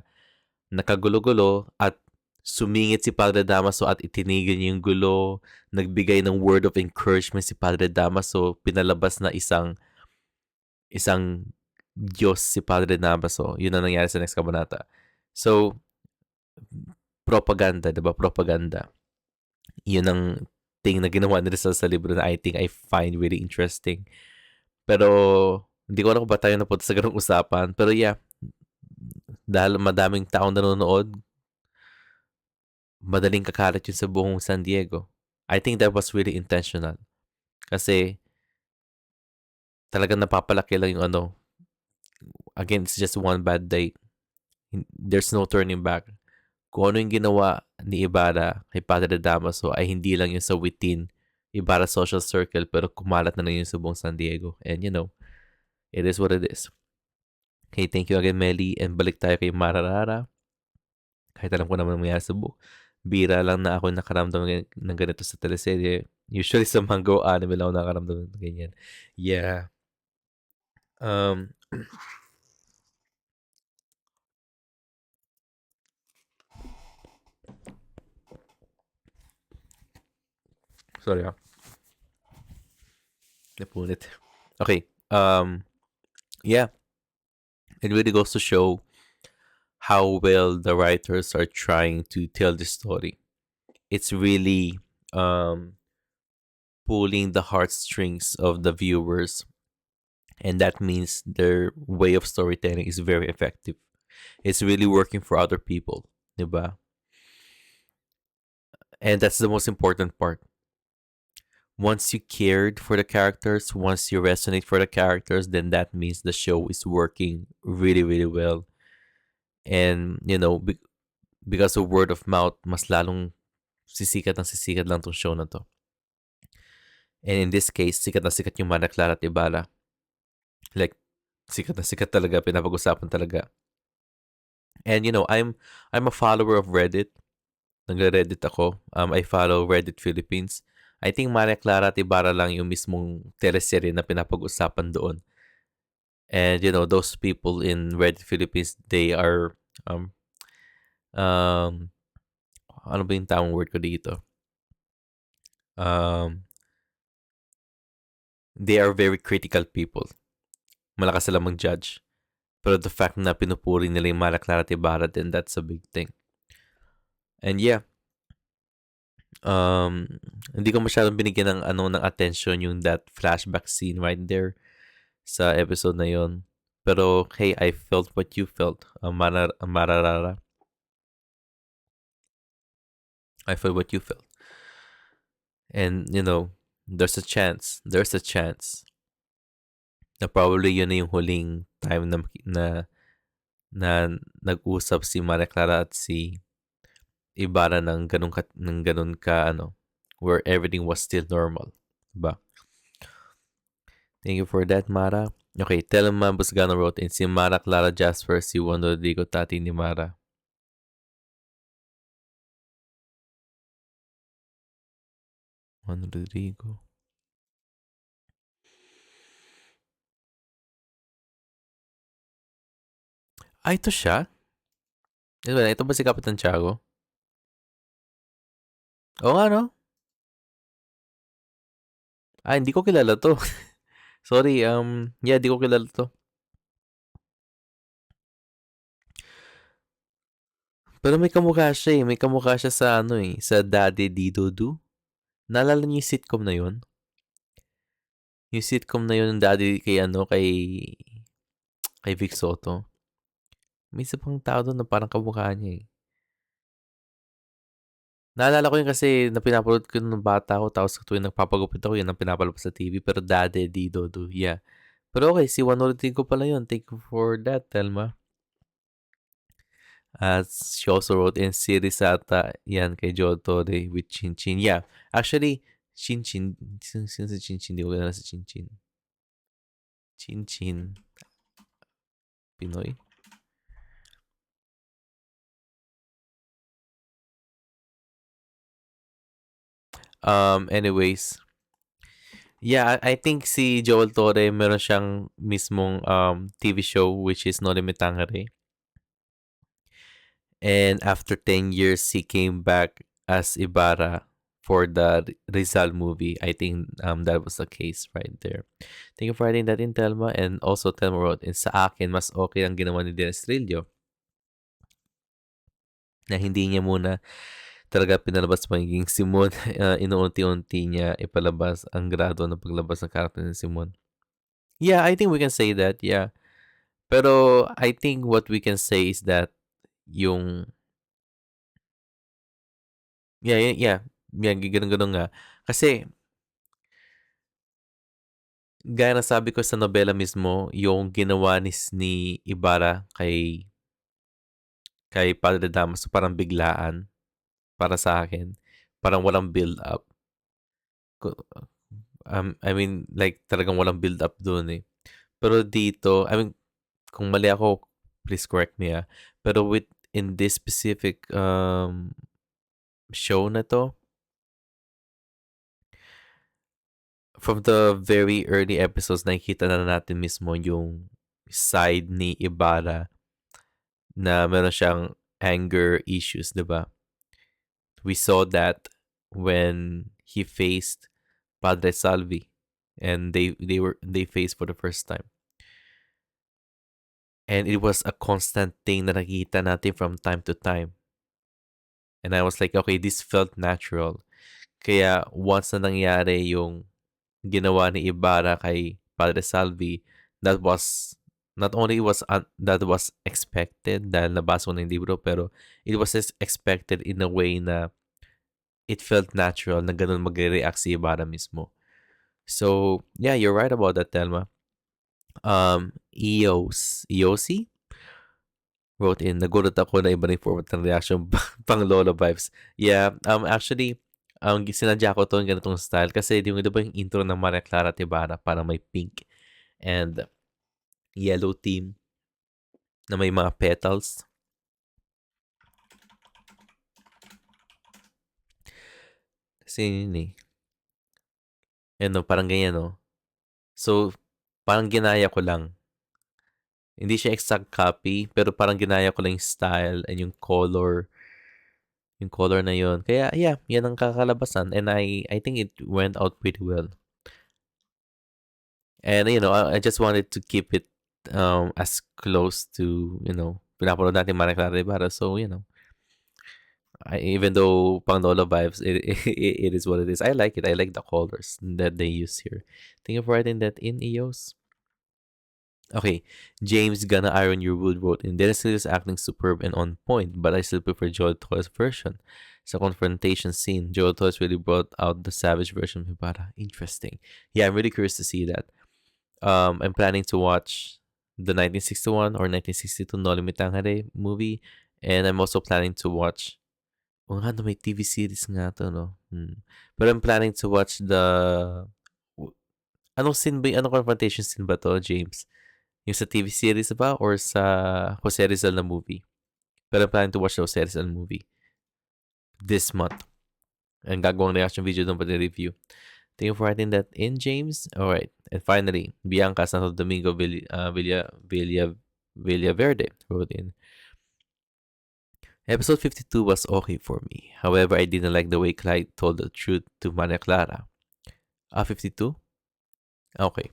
nakagulo-gulo at sumingit si Padre Damaso at itinigil niya yung gulo, nagbigay ng word of encouragement si Padre Damaso, pinalabas na isang Diyos si Padre Damaso. Yun ang nangyari sa next kabanata. So, propaganda, diba? Propaganda. Yun ang thing na ginawa nila sa libro na I think I find really interesting. Pero, hindi ko alam kung ba tayo napunta sa ganung usapan. Pero yeah, dahil madaming taong nanonood, madaling kakalat yun sa buong San Diego. I think that was really intentional. Kasi, talagang napapalaki lang yung again, it's just one bad day. There's no turning back. Kung ano yung ginawa ni Ibarra kay Padre Damaso ay hindi lang yun sa within Ibarra social circle pero kumalat na lang yun sa buong San Diego. And it is what it is. Okay, thank you again, Melly. And balik tayo kay Mararara. Kahit alam ko naman mangyari sa book. Bira lang na ako nakaramdam ng ganito sa teleserye. Usually sa manga anime lang ako nakaramdam ng ganyan. Yeah. Sorry napunit. Okay. Yeah. It really goes to show how well the writers are trying to tell the story. It's really pulling the heartstrings of the viewers, and that means their way of storytelling is very effective. It's really working for other people, diba? And that's the most important part. Once you cared for the characters, once you resonate for the characters, then that means the show is working really, really well. And, because of word of mouth, mas lalong sisikat lang tong show na to. And in this case, sikat na sikat yung Mana Clara at Ibarra. Like, sikat na sikat talaga, pinapag-usapan talaga. And, I'm a follower of Reddit. Nagre-Reddit ako. I follow Reddit Philippines. I think Mana Clara at Ibarra lang yung mismong teleserye na pinapag-usapan doon. And those people in Red Philippines, they are um um ano ba yung tamang word ko dito? Um they are very critical people. Malakas sila mag-judge. Pero the fact na pinupuri nila yung Mara Clara at Ibarra, then that's a big thing. And yeah, hindi ko masyadong binigyan ng attention yung that flashback scene right there sa episode na yon. Pero hey, I felt what you felt, Mararara. I felt what you felt. And there's a chance na probably yun na yung huling time na nag-usap si Maria Clara at si Ibarra ng ganun ka where everything was still normal. Diba? Thank you for that, Mara. Okay, Telma Busgano wrote in, si Mara Clara Jasper, si Juan Rodrigo, tati ni Mara. Juan Rodrigo. Ito siya? Ito ba si Kapitan Tiago? Oo nga, no? Hindi ko kilala to. Sorry, yeah, di ko kilala to. Pero may kamukha siya eh. May kamukha siya sa sa Daddy Dido Do. Naalala niyo yung sitcom na yun? Yung sitcom na yun ng Daddy kay Vic Soto. May isa pang tao doon na parang kamukha niya eh. Naalala ko yun kasi na pinapanood ko nung bata ako tapos tuwing nagpapagupit ako yun ang pinapalabas sa TV pero Daddy Dido Do. Yeah. Pero okay, si Juan Rodrigo pala yun. Thank you for that, Telma. She also wrote in series ata yan kay Joel Torre with Chin Chin. Yeah. Actually, Chin Chin. Sino si Chin Chin? Di ko kilala si Chin Chin. Chin Chin. Pinoy? Anyways. Yeah, I think si Joel Torre meron siyang mismong TV show which is No Limit Tangere. And after 10 years, he came back as Ibarra for the Rizal movie. I think that was the case right there. Thank you for writing that in, Telma. And also, Telma wrote, sa akin, mas okay ang ginawa ni Dennis Trillo na hindi niya muna talaga pinalabas magiging Simon. Inuunti-unti niya ipalabas ang grado ng paglabas ng karakter ni Simon. Yeah, I think we can say that, yeah. Pero I think what we can say is that yung yeah, ganun nga. Kasi gaya ng sabi ko sa nobela mismo, yung ginawa ni Ibarra kay Padre Damaso parang biglaan para sa akin. Parang walang build up. I mean, like talagang walang build up doon eh. Pero dito, I mean, kung mali ako, please correct me Pero in this specific show na to, from the very early episodes, nakikita na natin mismo yung side ni Ibarra na meron siyang anger issues, di ba? We saw that when he faced Padre Salvi and they faced for the first time. And it was a constant thing na nakikita natin from time to time. And I was like, okay, this felt natural. Kaya once na nangyari yung ginawa ni Ibarra kay Padre Salvi, that was not only that was expected dahil nabasa ko na yung libro, pero it was expected in a way na it felt natural na ganun magre-react si Ibarra mismo. So, yeah, you're right about that, Telma. EOC wrote in, nagulat ako na iba na yung format ng reaction pang Lolo vibes. Yeah, actually, sinadya ko to yung ganitong style kasi yung iba yung intro ng Maria Clara at Ibarra para may pink and yellow theme na may mga petals. Kasi yun eh. Yan no, parang ganyan no. So, parang ginaya ko lang Hindi siya exact copy, pero parang ginaya ko lang yung style and yung color na yun. Kaya yeah, yan ang kakalabasan, and I think it went out pretty well. And I just wanted to keep it as close to, pinapanood natin Maria Clara Ibarra. So, even though pang Lola vibes, it is what it is. I like it. I like the colors that they use here. Thank you for writing that in, EOS. Okay, James Gonna Iron Your Wood wrote in, Dennis Leo's acting superb and on point, but I still prefer Joel Toy's version. Sa confrontation scene, Joel Toy's really brought out the savage version of Ibarra. Interesting. Yeah, I'm really curious to see that. I'm planning to watch the 1961 or 1962 No Limit Tangere movie, and I'm also planning to watch. Oh nga, may TV series nga to, no? But I'm planning to watch the. Anong scene ba? Anong confrontation scene ba to, James? Yung sa TV series ba or sa Jose Rizal na movie? Pero I'm planning to watch the Jose Rizal movie this month. And gagawang reaction video doon pa review. Thank you for writing that in, James. Alright. And finally, Bianca Santo Domingo Villaverde wrote in. Episode 52 was okay for me. However, I didn't like the way Clyde told the truth to Maria Clara. 52? Okay.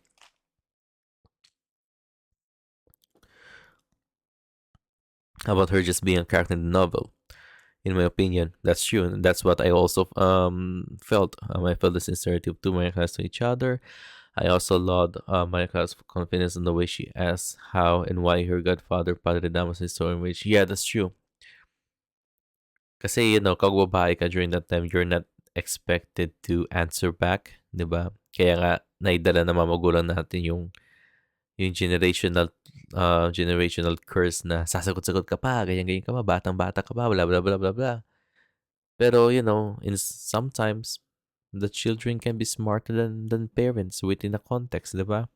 About her just being a character in the novel. In my opinion, that's true. And that's what I also felt. I felt the sincerity of two Maria Claras to each other. I also loved Maria Clara's confidence in the way she asked how and why her godfather, Padre Damaso, is so enraged. Yeah, that's true. Kasi, kag babae ka during that time, you're not expected to answer back, di ba? Kaya nga, naidala na mamagulang natin yung generational curse na sasagot-sagot ka pa, ganyan-ganyan ka pa, batang-bata ka pa, bla bla bla bla bla. Pero, in sometimes, the children can be smarter than parents within a context, di ba?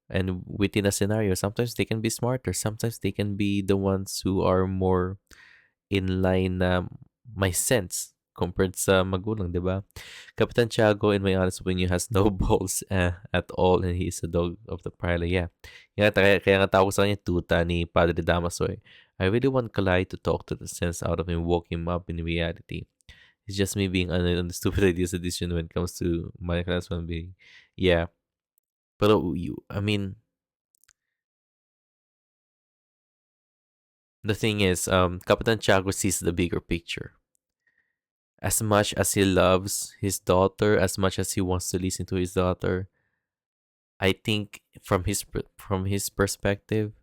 And within a scenario, sometimes they can be smarter. Sometimes they can be the ones who are more in line na may sense compared sa magulang, di ba? Kapitan Tiago, in my honest opinion, has no balls at all, and he is a dog of the parlor. Yeah. Kaya nga tawag sa kanya tuta ni Padre Damaso. I really want Kalai to talk to the sense out of him, woke him up in reality. It's just me being on the stupid ideas edition when it comes to my class one being. Yeah. But the thing is, Kapitan Tiago sees the bigger picture. As much as he loves his daughter, as much as he wants to listen to his daughter, I think from his perspective,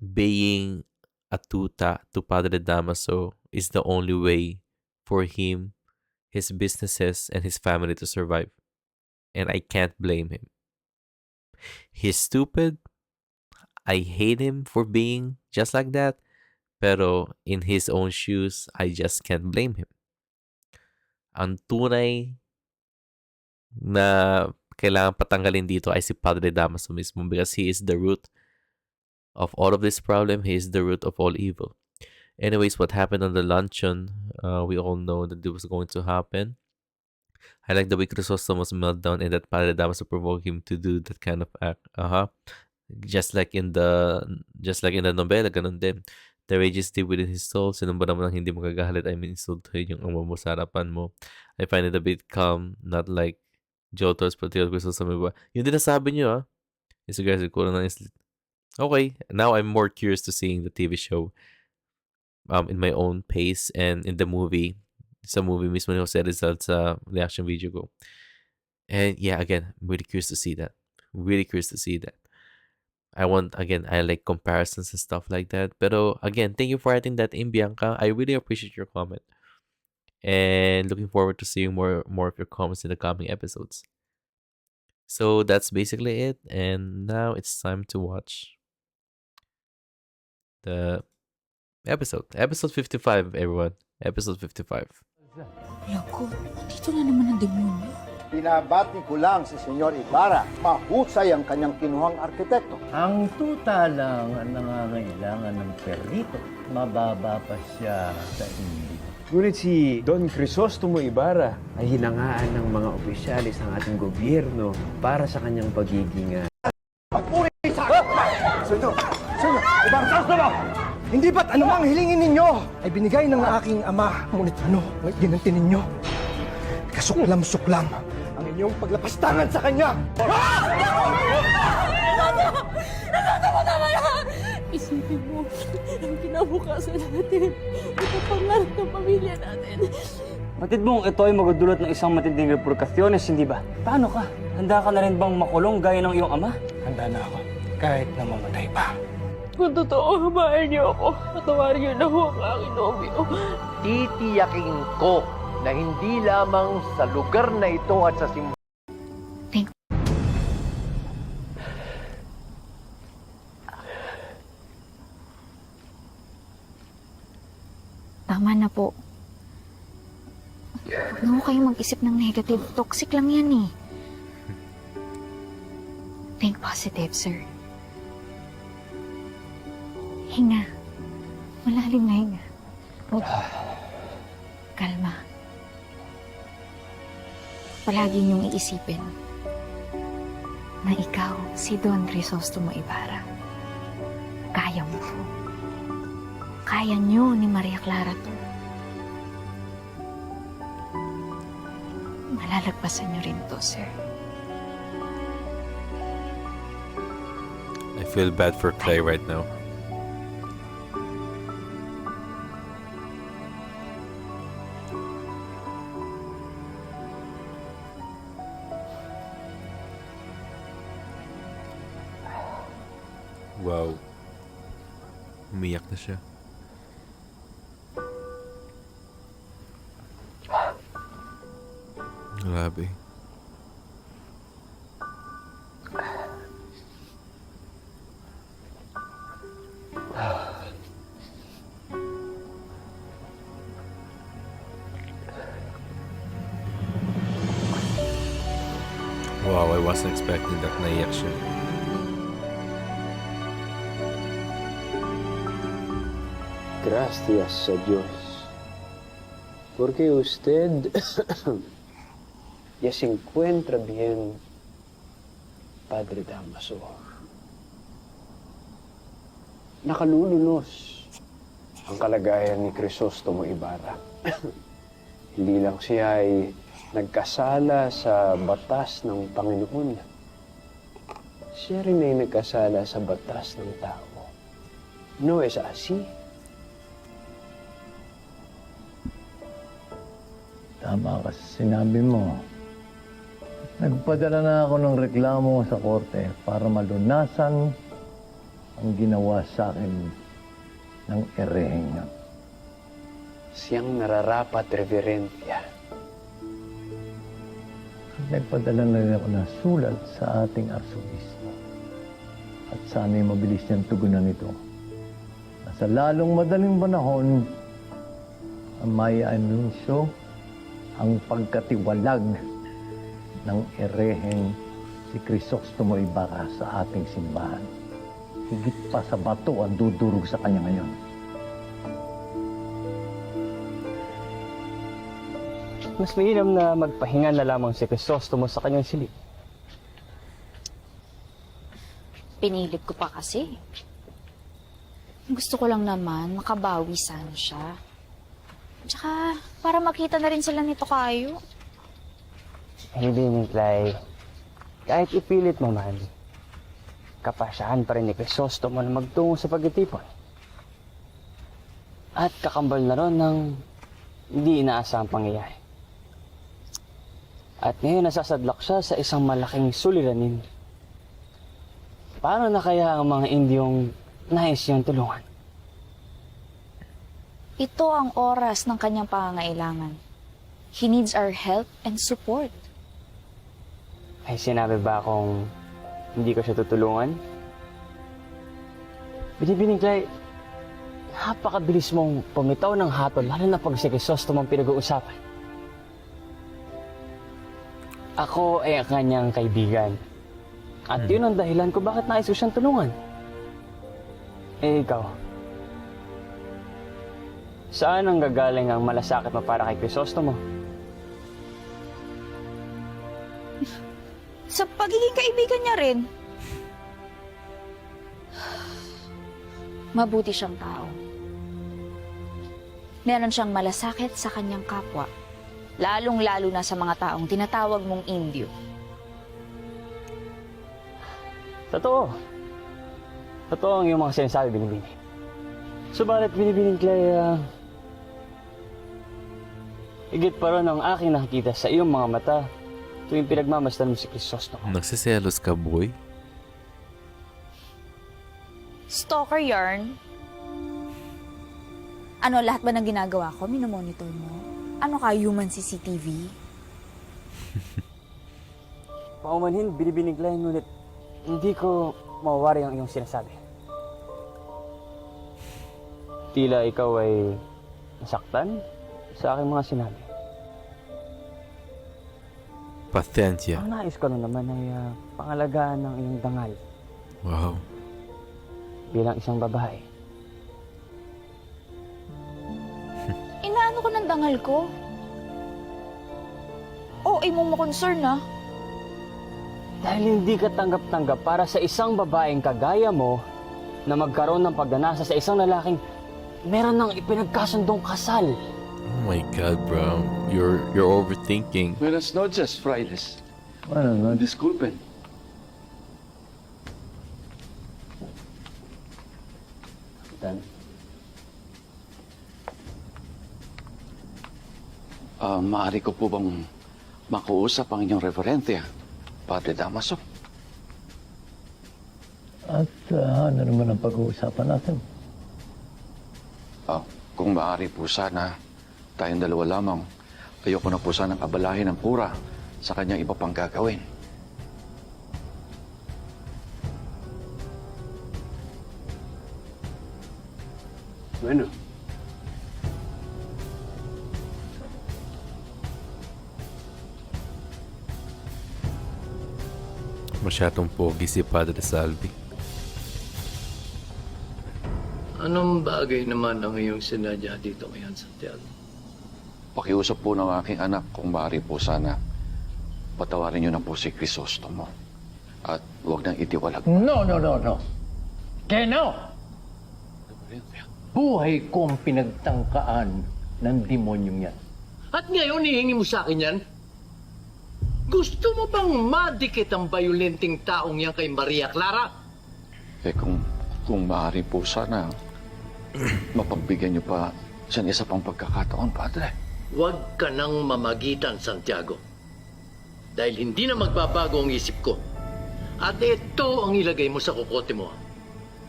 being a tuta to Padre Damaso is the only way for him, his businesses, and his family to survive. And I can't blame him. He's stupid. I hate him for being just like that. Pero in his own shoes, I just can't blame him. Ang tunay na kailangan patanggalin dito ay si Padre Damaso mismo, because he is the root of all of this problem. He is the root of all evil. Anyways, what happened on the luncheon, we all know that it was going to happen. I like the way Chrysostomos meltdown and that Padre Damaso provoked him to do that kind of act. Just like in the novela, ganun din. The rage is deep within his soul. Sino ba naman ang hindi magagalit ay minsultuhin yung amo mo sa harapan mo. I find it a bit calm, not like Joto's particular gusto sa mga. Yun din nasabi niyo, Is guys, okay, now I'm more curious to seeing the TV show in my own pace, and in the movie. Sa movie mismo ni Jose Rizal sa reaction video ko. And yeah, again, I'm really curious to see that. Really curious to see that. I like comparisons and stuff like that. Pero again, thank you for writing that in, Bianca. I really appreciate your comment. And looking forward to seeing more of your comments in the coming episodes. So that's basically it. And now it's time to watch the episode. Episode 55, everyone. Episode 55. Naku, dito na naman ang demonyo. Binabati ko lang si Senyor Ibarra. Mahusay ang kanyang kinuhang arkitekto. Ang tuta lang ang nangangailangan ng permito. Mababa pa siya sa hindi. Ngunit si Don Crisostomo Ibarra ay hinangaan ng mga opisyalis ng ating gobyerno para sa kanyang pagiging Senyor! Hindi ba't anumang hilingin ninyo ay binigay ng aking ama, ngunit ano ang ginanti ninyo? Kasuklam-suklam ang inyong paglapastangan sa kanya! Isipin mo, ang kinabukasan natin, ito pangarap ng pamilya natin. Batid mong ito ay magdulot ng isang matinding reperkusyones, hindi ba? Paano ka? Handa ka na rin bang makulong gaya ng iyong ama? Handa na ako, kahit na mamatay pa. Kung totoo, mahal niyo ako. Patawarin niyo na ho ang aking nobyo. Titiyakin ko na hindi lamang sa lugar na ito at sa simbahan. Tama na po. Huwag na ho kayong mag-isip ng negative. Toxic lang yan eh. Think positive, sir. Hinga. Malalim na hinga. Kalma. Palagi niyong iisipin na ikaw, si Don Crisostomo Ibarra. Kaya mo to. Kaya niyo ni Maria Clara to. Malalagpasan niyo rin to, sir. I feel bad for Clay right now. Wow. Umiyak na siya. Grabe. Wow, I wasn't expecting that naiyak siya. Gracias a Dios. Porque usted ya se encuentra bien, Padre Damaso. Nakalulunos ang kalagayan ni Crisostomo Ibarra. Hindi lang siya ay nagkasala sa batas ng Panginoon. Siya rin ay nagkasala sa batas ng tao. No es así. Tama ka sa sinabi mo. Nagpadala na ako ng reklamo sa korte para malunasan ang ginawa sa akin ng ereheng yan. Siyang nararapat reverensya. Nagpadala na rin ako ng sulat sa ating arsobispo. At sana'y mabilis niyang tugunan ito. Na sa lalong madaling panahon, may anunsyo ang pagkatiwalag ng ereheng si Crisostomo Ibarra sa ating simbahan. Higit pa sa bato ang dudurog sa kanya ngayon. Mas mainam na magpahinga na lamang si Crisostomo sa kanyang silid. Pinilit ko pa kasi. Gusto ko lang naman makabawi sana siya. Tsaka, para makita na rin sila nito kayo. Hindi ni Clay. Kahit ipilit mo man, kapasyahan pa rin ni Crisostomo na magtungo sa pagtitipon. At kakambal na ron ng hindi inaasahang pangyayari. At ngayon nasasadlak siya sa isang malaking suliranin. Paano na kaya ang mga Indyong nais niyang tulungan? Ito ang oras ng kanyang pangangailangan. He needs our help and support. Ay sinabi ba akong hindi ko siya tutulungan? Binibining Clay, napakabilis mong pumitaw ng hatol, lalo na pag si Crisostomo ang pinag-uusapan. Ako ay ang kanyang kaibigan. At yun ang dahilan ko bakit nais ko siyang tulungan. Eh ikaw, saan ang gagaling ang malasakit mo para kay Crisostomo? Sa pagiging kaibigan niya rin. Mabuti siyang tao. Meron siyang malasakit sa kanyang kapwa, lalong-lalo na sa mga taong tinatawag mong Indio. Totoo. Totoo ang iyong mga sinasabi, Binibini. Subalit, Binibining Clay, higit pa ron ang aking nakikita sa iyong mga mata tuwing pinagmamasdan mo si Crisostomo. Nagsiselos ka, boy? Stalker yarn? Ano, lahat ba ng ginagawa ko, minomonitor mo? Ano ka, human CCTV? Paumanhin, Binibining Clay, ngunit hindi ko mawari ang iyong sinasabi. Tila ikaw ay nasaktan sa aking mga sinabi. Pasensya. Ang nais ko lang naman ay pangalagaan ng iyong dangal Wow. bilang isang babae. Inaano ko ng dangal ko? Oo, mong makoncern na. Dahil hindi ka tanggap-tanggap para sa isang babaeng kagaya mo na magkaroon ng pagnanasa sa isang lalaking meron ng ipinagkasundong kasal. Oh my God, bro. You're overthinking. Buenas noches, frailes. Ano, no? Disculpen. Dan. Maaari ko po bang makuusap ang inyong referensya, Padre Damaso? At ano naman ang pag-uusapan natin? Kung maaari po sana, tayong dalawa lamang. Ayoko na po sanang abalahin ang kura sa kanyang iba pang gagawin. Bueno. Masyadong pogi si Padre Salvi. Anong bagay naman ang iyong sinadya dito ngayon, Santiago? Pakiusap po ng aking anak kung maaari po sana. Patawarin niyo na po si Crisostomo. At huwag nang itiwalag. No. Kaya no! Buhay kong pinagtangkaan ng demonyong yan. At ngayon, hihingi mo sa akin yan? Gusto mo bang madikit ang bayulenting taong yan kay Maria Clara? Kung maaari po sana, mapagbigyan niyo pa siya ng isa pang pagkakataon, Padre. Huwag ka nang mamagitan, Santiago. Dahil hindi na magbabago ang isip ko. At ito ang ilagay mo sa kukote mo.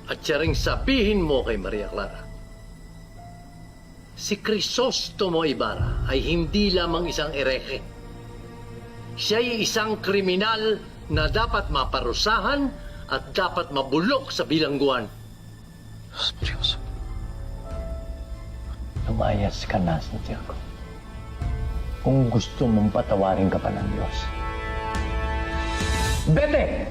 At siya ring sabihin mo kay Maria Clara. Si Crisostomo Ibarra ay hindi lamang isang ereke. Siya'y isang kriminal na dapat maparusahan at dapat mabulok sa bilangguan. Seryoso. Lumayas ka na, Santiago. Kung gusto mong patawarin ka pa ng Diyos. Bete!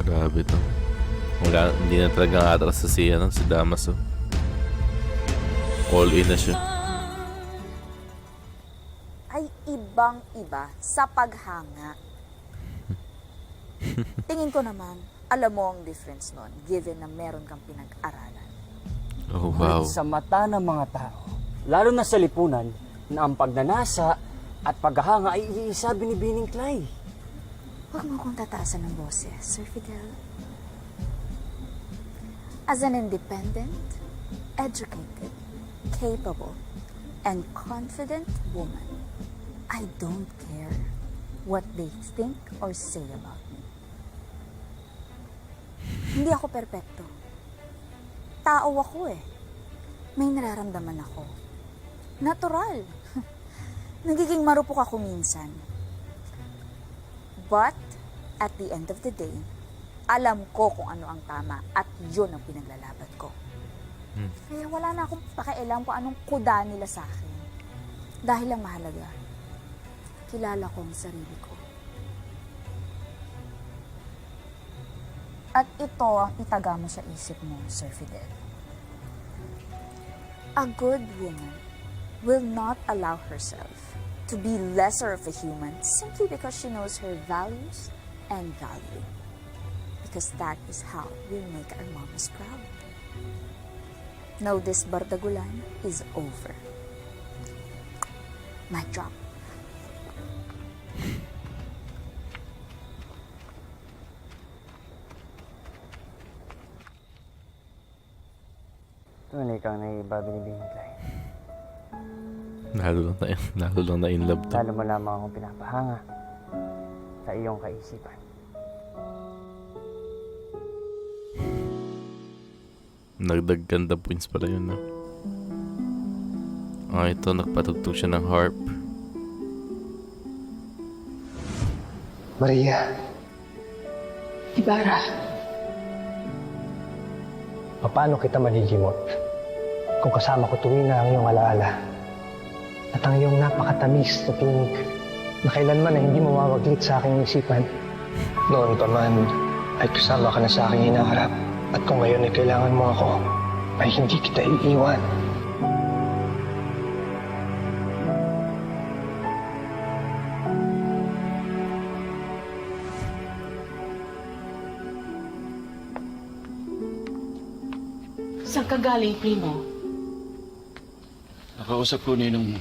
Grabe to. Wala, hindi na talaga atras sa si Damaso. All in na siya. Ay ibang-iba sa paghanga. Tingin ko naman, alam mo ang difference nun, given na meron kang pinag-aralan. Oh, wow. Sa mata ng mga tao, lalo na sa lipunan, na ang pagnanasa at paghahanga ay iisa Binibining Clay. Huwag mo akong tataasan ng boses, Sir Fidel. As an independent, educated, capable, and confident woman, I don't care what they think or say about me. Hindi ako perpekto. Tao ako eh. May nararamdaman ako. Natural. Nagiging marupok ako minsan. But, at the end of the day, alam ko kung ano ang tama at yun ang pinaglalaban ko. Kaya wala na akong pakialam kung anong kuda nila sa akin. Dahil ang mahalaga, kilala ko ang sarili ko. At ito ang itaga mo sa isip mo, Sir Fidel. A good woman will not allow herself to be lesser of a human simply because she knows her values and value. Because that is how we make our mamas proud. Now this bardagulan is over. Mic drop. Tunay kang naiiba, binibini Clay. Lalo lang na in love to. Lalo mo lamang akong pinapahanga sa iyong kaisipan. Nagdaganda points pala yun, no? Ito, nagpatugtog siya ng harp. Maria. Ibarra. Paano kita magigimot kung kasama ko tuwing na ang iyong alaala at ang iyong napakatamis na tinig na kailanman ay hindi mawawaglit sa aking isipan. Noon pa man ay kasama ka na sa aking hinaharap at kung ngayon ay kailangan mo ako ay hindi kita iiwan. Saan ka galing, Primo? Nakausap ko ninong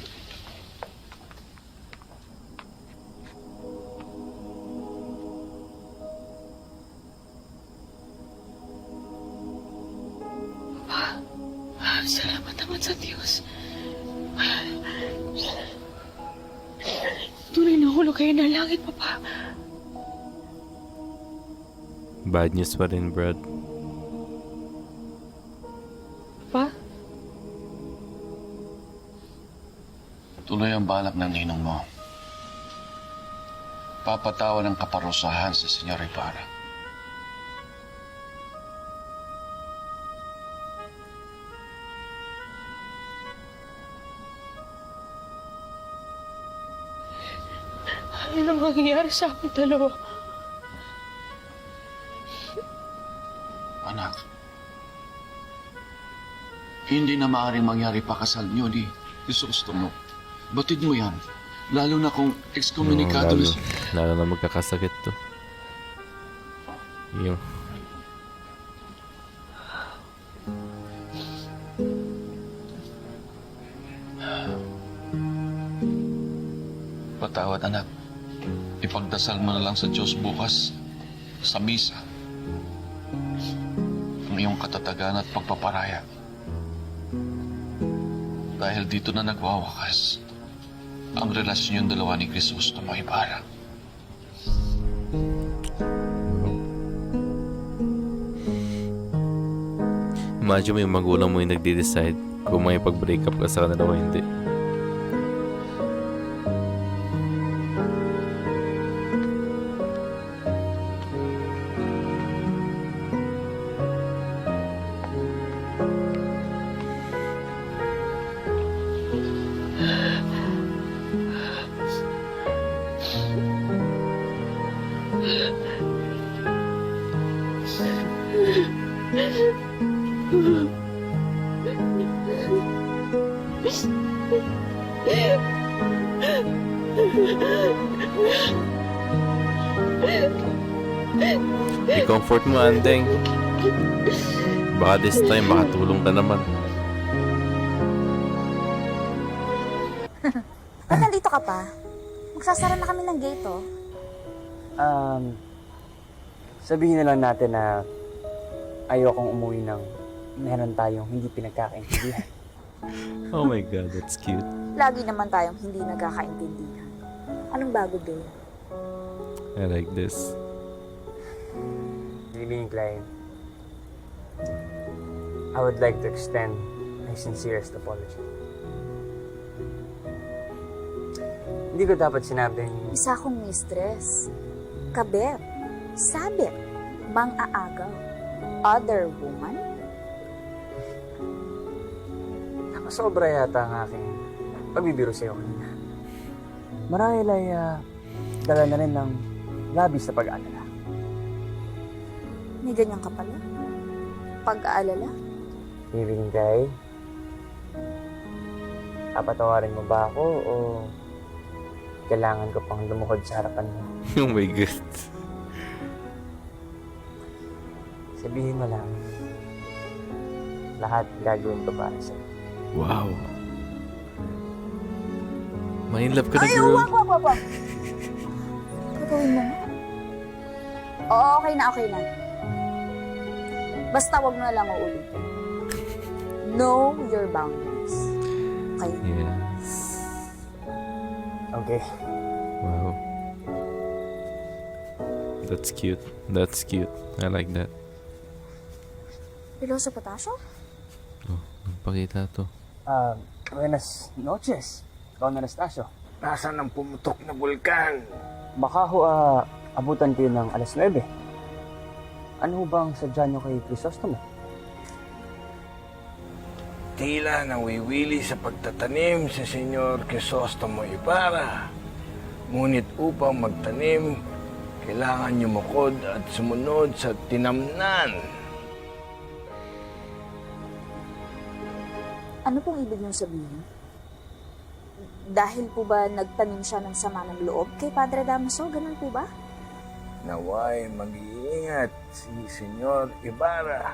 Salamat naman sa Diyos. Tunay na hulog kayo ng langit, Papa. Bad news pa rin, Brad. Pa? tuloy ang balak ng ninong mo. Papatawan ng kaparusahan si Senyor Ibarra. Ano nang mangyayari sa amin dalawa? Anak, hindi na maaaring mangyari pa kasal niyo ni gusto mo. Batid mo yan. Lalo na kung excommunicado na siya. Lalo na magkakasakit to. Yung... Patawad, anak. Ipagdasal mo na lang sa Diyos bukas sa misa ang iyong katatagan at pagpaparaya. Dahil dito na nagwawakas ang relasyon yung dalawa ni Crisostomo Ibarra. Imagine mo yung magulang mo yung nagde-decide kung may pag-break up ka sa kanila o hindi. I-comfort mo, Andeng. Baka this time, makatulong ka naman. Ba't nandito ka pa? Magsasara na kami ng gate, oh. Sabihin na lang natin na ayokong umuwi ng meron tayong hindi pinagkakaintindihan. Oh my God, that's cute. Lagi naman tayong hindi nagkakaintindihan. Anong bago, babe? I like this. Really, Klein, I would like to extend my sincerest apology. Hindi ko dapat sinabing Isa akong mistress. Kabet. Sabit. Mang-aagaw. Other woman? nakasobra yata ang aking pagbibiro sa'yo kanina. Marahil ay dala na rin ng labis na pag-aalala. May ganyan ka pala? Pag-aalala? Ibigin kay, papatawarin mo ba ako o kailangan ko pang lumukod sa harapan mo? Oh my God. Sabihin mo lang, lahat gagawin ko para sa'yo. Wow. May in love ka na, girl. Wag. Gagawin mo. Oo, okay na. Basta wag mo na lang uulitin. Know your boundaries. Okay? Yeah. Okay. Wow. That's cute. I like that. Piloso Potasio? Oh, nagpakita to. Buenas noches, Don Anastasio. Nasaan ang pumutok na bulkan? Baka abutan kayo ng alas 9. Ano bang sadya nyo kay Crisostomo? Tila nawiwili sa pagtatanim si Senyor Crisostomo Ibarra. Ngunit upang magtanim, kailangan yumukod at sumunod sa tinamnan. Ano pong ibig niyong sabihin? Dahil po ba nagtanim siya ng sama ng loob kay Padre Damaso? Ganun po ba? Naway mag-iingat si Senyor Ibarra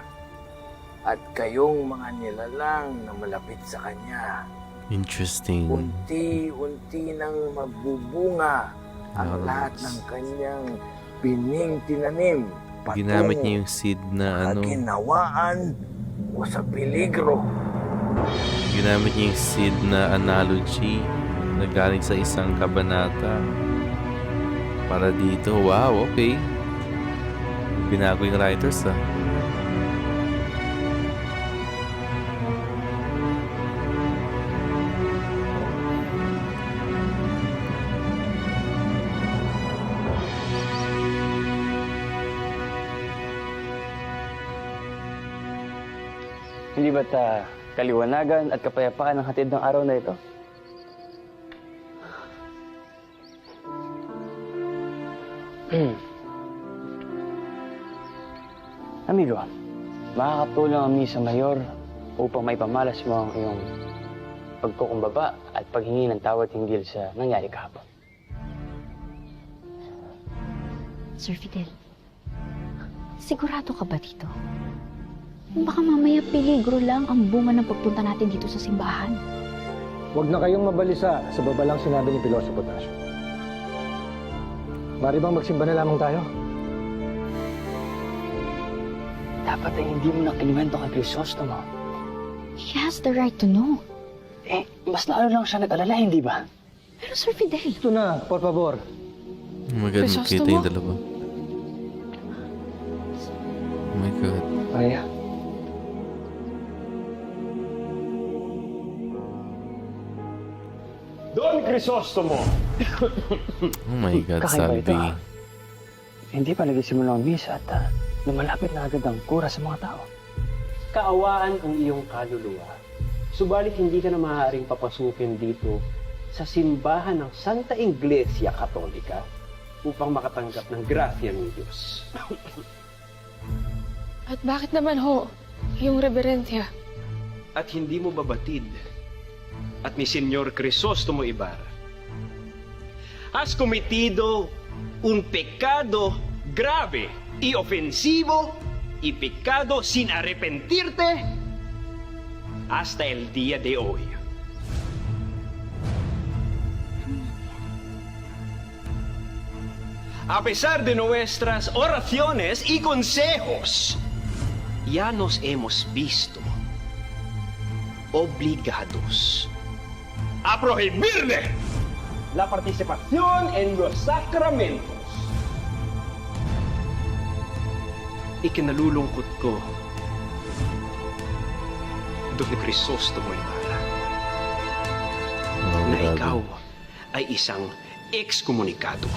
at kayong mga nilalang na malapit sa kanya. Interesting. Unti-unti nang magbubunga ang lahat ng kanyang pining tinanim. Ginamit niya yung seed na ano. Kaginawaan o sa peligro. Ginamit niya yung seed na analogy na galing sa isang kabanata. Para dito, wow, okay. Binago yung writers, ah. Hindi ba't kaliwanagan at kapayapaan ang hatid ng araw na ito? Amigo, makakatulong ang misa mayor upang maipamalas mo ang iyong pagkukumbaba at paghingi ng tawad hinggil sa nangyari kahapon. Sir Fidel, sigurado ka ba dito? Baka mamaya peligro lang ang bunga ng pagpunta natin dito sa simbahan. Huwag na kayong mabalisa sa babalang sinabi ni Piloso Potasio. Mari bang magsimba na lamang tayo? Dapat ay hindi mo na kinuwento kay Crisostomo. He has the right to know. Mas lalo lang siya nag-alala, hindi ba? Pero Sir Fidel, Ito na, por favor. Oh my God, magkita yung dalawa. Oh my God. Maria. Don Crisostomo! Oh my God, Kakaiba ito, Salvi. Hindi pa nagsisimula ang misa at lumalapit na agad ang kura sa mga tao. Kaawaan ang iyong kaluluwa. Subalit hindi ka na maaaring papasukin dito sa simbahan ng Santa Iglesia Katolika upang makatanggap ng grasya ng Diyos. At bakit naman ho, yung reverensya? At hindi mo babatid at ni Senyor Crisostomo Ibarra. Has cometido un pecado grave y ofensivo y pecado sin arrepentirte hasta el día de hoy. A pesar de nuestras oraciones y consejos, ya nos hemos visto obligados a prohibirle la participación en los sacramentos. Ikinalulungkot ko, Don Crisostomo Ibarra, Oh, na grabe. ikaw ay isang ekskomunikado.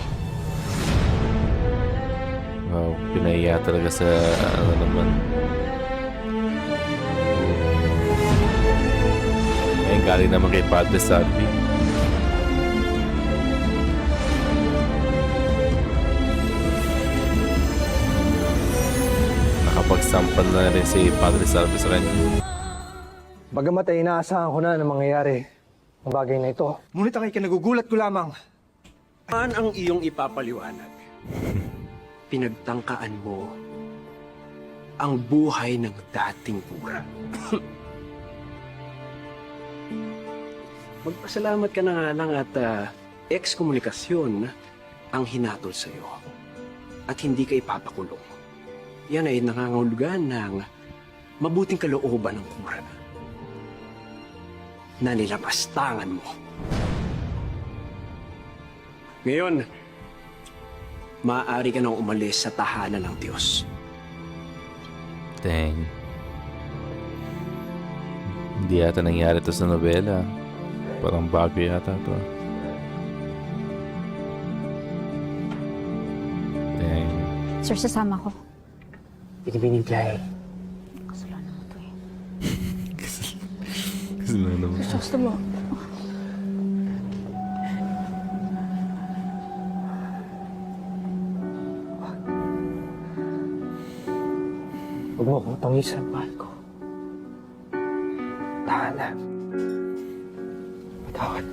Wow, pinaiya talaga sa ano naman. Ayun, galing naman kay Padre Salvi. Nakapagsampal na rin si Padre Salvi sa kanya. Bagamat ay inaasahan ko na na mangyayari ang bagay na ito. Ngunit ang ikinagugulat ko lamang. Saan ang iyong ipapaliwanag? Pinagtangkaan mo ang buhay ng dating kura. Magpasalamat ka na nga lang at ekskomunikasyon ang hinatol sa iyo. At hindi ka ipapakulong. Yan ay nangangahulugan ng mabuting kalooban ng kura na nilapastangan mo. Ngayon, maaari ka nang umalis sa tahanan ng Diyos. Dang. Hindi yata nangyari to sa nobela. Parang bago yata to. Dang. Sir, sasama ko. Binibining Clay. Kasalanan mo to eh. Kasi na naman. Gusto mo? Huwag mo akong tangisan, mahal ko. Tahan. Patawad.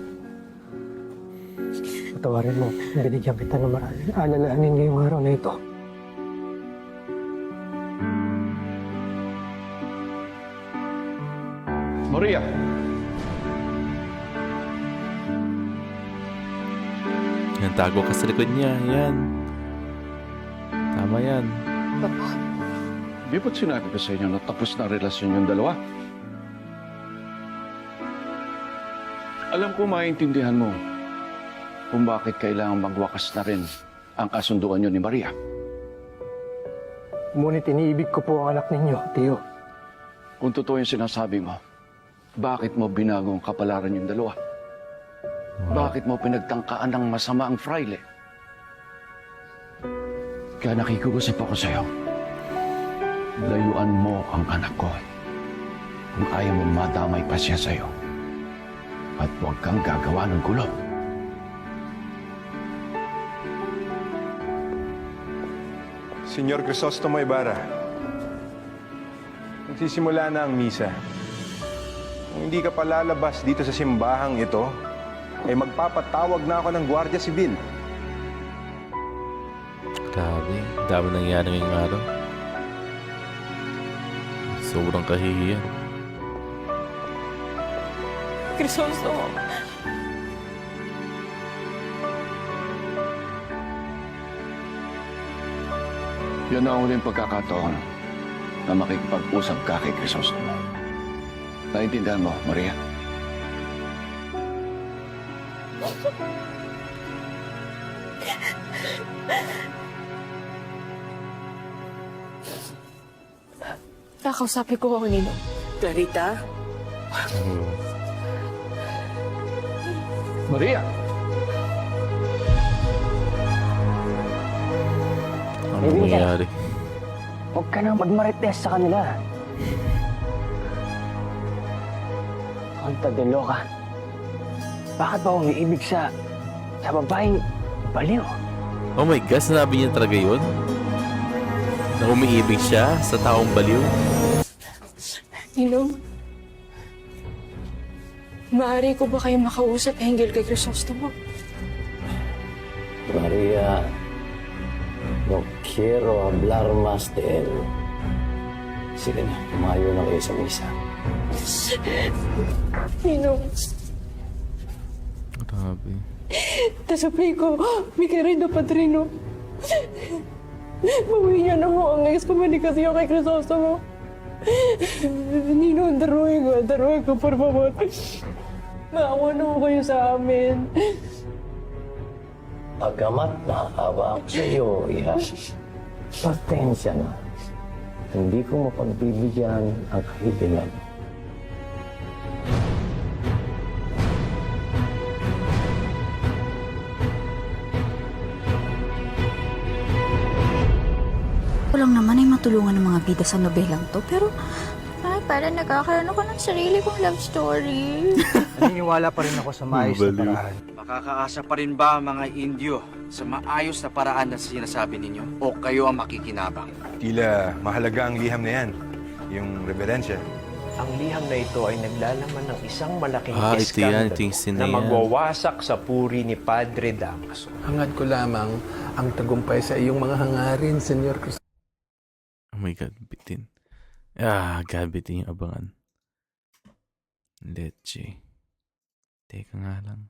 Patawarin mo. Binigyan kita ng maraming alalahanin ngayong araw na ito. Maria! Yan, tago ka sa likod niya. Yan. Tama yan. Papa, Di ba't sinabi ko sa inyo na tapos na ang relasyon yung dalawa? Alam ko maintindihan mo kung bakit kailangan magwakas na rin ang kasunduan niyo ni Maria. Ngunit iniibig ko po ang anak ninyo, Tio. Kung totoo yung sinasabi mo, bakit mo binago ang kapalaran yung dalawa? Bakit mo pinagtangkaan ng masama ang fraile? Kaya nakikugusap ako sa'yo. Layuan mo ang anak ko. Kung ayaw mo madamay pa siya sa'yo. At huwag kang gagawa ng gulo. Senyor Crisostomo Ibarra, nagsisimula na ang misa. Kung hindi ka pa lalabas dito sa simbahang ito, ay magpapatawag na ako ng Guardia Sibil. Grabe. Dami nangyari ngayong araw. Sobrang kahihiyan. Crisostomo. Yan ang huling pagkakataon na makikipag-usap ka kay Crisostomo. Naintindihan mo, Maria? Kakausapin ko Nino. Clarita? Maria! Ano nangyayari? Huwag ka nang magmarites sa kanila. Konta de loka. Bakit ba umiibig sa babaeng baliw? Oh my God, sinabi niya talaga yun? Na umiibig siya sa taong baliw? Nino, maaari ko ba kayo makausap hinggil kay Crisostomo? Maria, no quiero hablar más de él. Sige na, umayo na kayo sa misa. Nino, Grabe. te suplico, mi querido padrino. Bawiin niyo na mo ang excomunikasyon kay Crisostomo. Nino, daruin ko, por favor. Maawa na mo kayo sa amin. Pagkamat nakakawa ako sa iyo, Iha. Pasensya na. Hindi ko mapagbibigyan ang kahilingan. ko lang naman ay matulungan ng mga bida sa nobelang to, pero ay, parang nagkakaroon ako ng sarili kong love story. Naniniwala pa rin ako sa maayos na paraan. Makakaasa pa rin ba mga Indyo sa maayos na paraan na sinasabi ninyo? O kayo ang makikinabang? Tila mahalaga ang liham na yan, yung reverensya. Ang liham na ito ay naglalaman ng isang malaking Ito yan. iskandalo Ito yung scene na na yan. magwawasak sa puri ni Padre Damaso. Hangad ko lamang ang tagumpay sa iyong mga hangarin, Senyor Cristo. Oh my God, bitin. God, bitin yung abangan. Leche. Teka nga lang.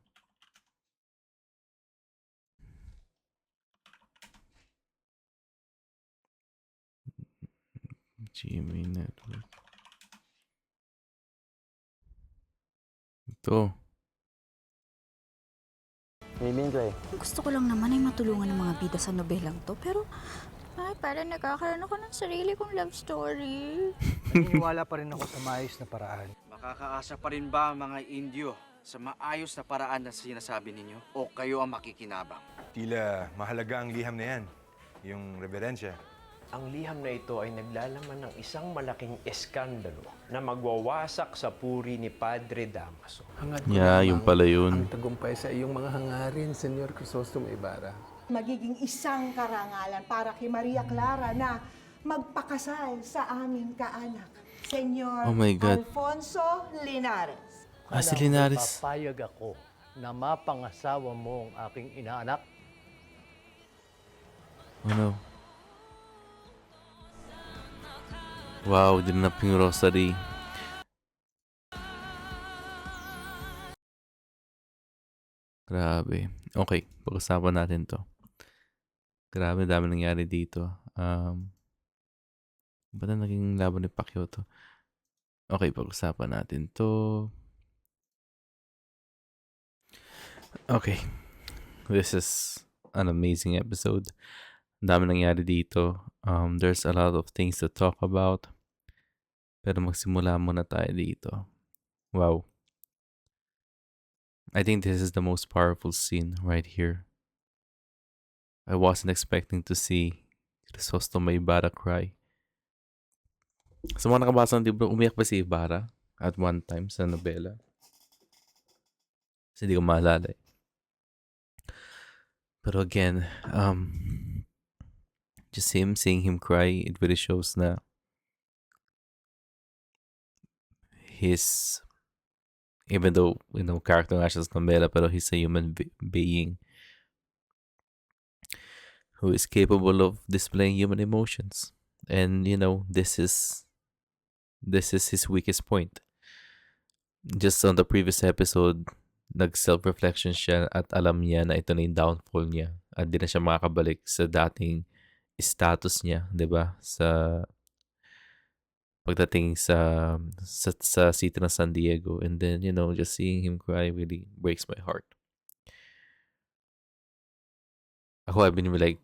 GMA Network. Ito. Gusto ko lang naman ay matulungan ng mga bida sa nobelang to, pero parang nagkakaroon ako ng sarili kong love story. Naniniwala pa rin ako sa maayos na paraan. Makakaasa pa rin ba ang mga Indio sa maayos na paraan na sinasabi ninyo? O kayo ang makikinabang? Tila mahalaga ang liham na yan, yung reverensya. Ang liham na ito ay naglalaman ng isang malaking eskandalo na magwawasak sa puri ni Padre Damaso. Yung pala yun. Ang tagumpay sa iyong mga hangarin, Senyor Crisostomo Ibarra. Magiging isang karangalan para kay Maria Clara na magpakasal sa aming kaanak, Senyor Oh my God. Alfonso Linares. Si Linares. Papayag ako na mapangasawa mo ang aking inaanak. Oh no. Wow, dinanap yung rosary. Grabe. Okay, pag-usapan natin to. Grabe, dami nangyari dito. Ba't na naging laban ni Pacquiao to? Okay, pag-usapan natin to. Okay. This is an amazing episode. Ang dami nangyari dito. There's a lot of things to talk about. Pero magsimula muna tayo dito. Wow. I think this is the most powerful scene right here. I wasn't expecting to see Crisostomo Ibarra cry. Sa mga nakabasa ng libro, umiyak ba si Ibarra at one time sa nobela? Kasi hindi ko maalala eh. Pero again, just seeing him cry, it really shows na even though, character nga siya sa novela, pero he's a human being who is capable of displaying human emotions. And, this is his weakest point. Just on the previous episode, nag-self-reflection siya at alam niya na ito na yung downfall niya at di na siya makakabalik sa dating status niya, 'di ba? Sa pagdating sa city ng San Diego. And then, just seeing him cry really breaks my heart. Ako, I've been really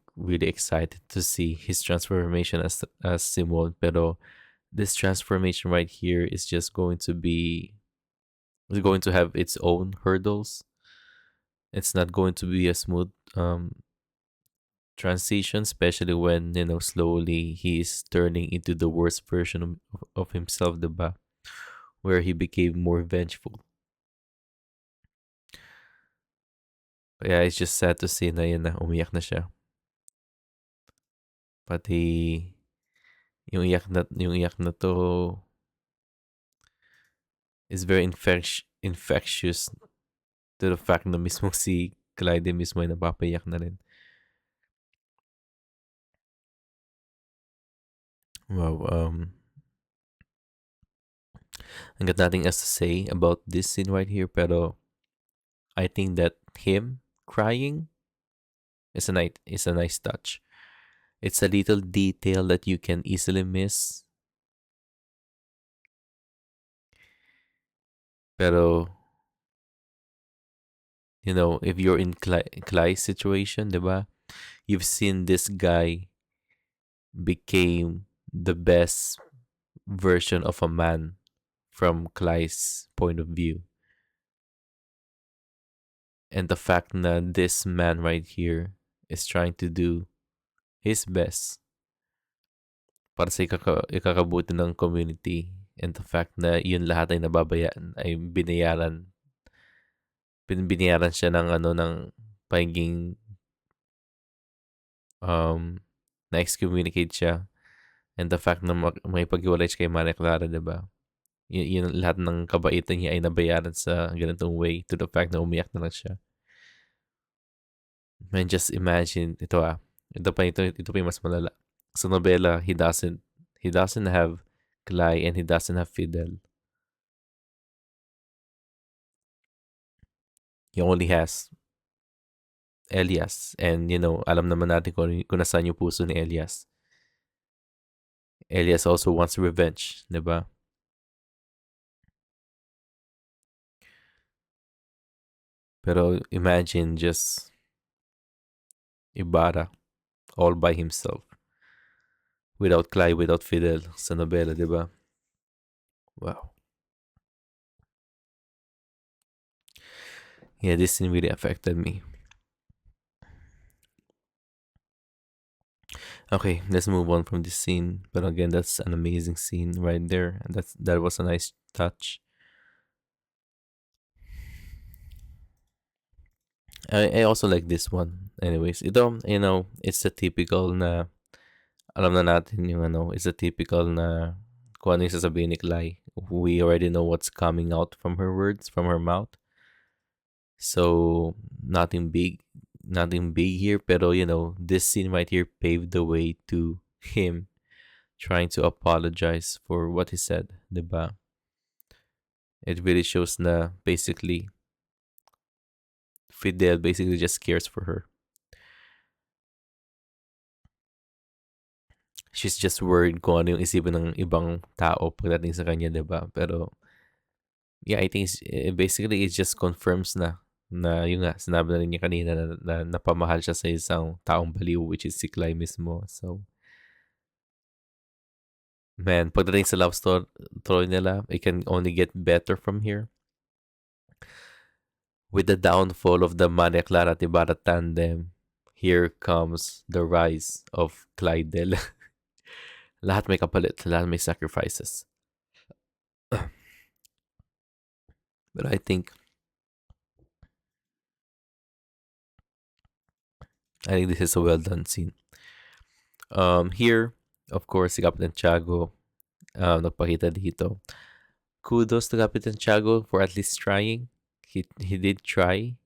excited to see his transformation as Simon, pero this transformation right here is just going to have its own hurdles. It's not going to be a smooth transition, especially when, slowly he is turning into the worst version of himself, diba? Where he became more vengeful. Yeah, it's just sad to see na yun na umiyak na siya. Pati yung iyak na to is very infectious to the fact na mismo si Clyde mismo ay napapayak na rin. Wow, ang got nothing else to say about this scene right here, pero I think that him crying is a nice touch. It's a little detail that you can easily miss. Pero, if you're in Clyde's situation, diba? You've seen this guy became the best version of a man from Clyde's point of view. And the fact na this man right here is trying to do his best para sa ikakabuti ng community, and the fact na yun lahat ay binayaran siya ng pagiging na-excommunicate siya, and the fact na may paghiwalay siya kay Maria Clara, diba? Yun lahat ng kabaitan niya ay nabayaran sa ganitong way, to the fact na umiyak na lang siya. Man, just imagine, ito pa yung mas malala. Sa novela, he doesn't He doesn't have Clay and he doesn't have Fidel. He only has Elias. And, alam naman natin kung nasaan yung puso ni Elias. Elias also wants revenge, diba? Pero imagine just Ibarra all by himself. Without Clay, without Fidel sa nobela, diba? Wow. Yeah, this scene really affected me. Okay, let's move on from this scene. But again, that's an amazing scene right there. And that was a nice touch. I also like this one. Anyways, ito, it's a typical na, alam na natin yung it's a typical na kung ano yung sasabihin ni Clay. We already know what's coming out from her words, from her mouth. So, nothing big here. Pero, this scene right here paved the way to him trying to apologize for what he said, diba? It really shows na basically Fidel basically just cares for her. She's just worried kung ano yung isipin ng ibang tao pagdating sa kanya, diba? Pero, yeah, I think basically it just confirms na yung nga, sinabi na rin niya kanina na napamahal siya sa isang taong baliw, which is si Clay mismo. So, man, pagdating sa love story nila, it can only get better from here. With the downfall of the Maria Clara at Ibarra tandem, here comes the rise of Clydel. Lahat may kapalit, lahat may sacrifices. But I think this is a well done scene. Here, of course, si Captain Tiago nagpakita dito. Kudos to Captain Tiago for at least trying. He did trying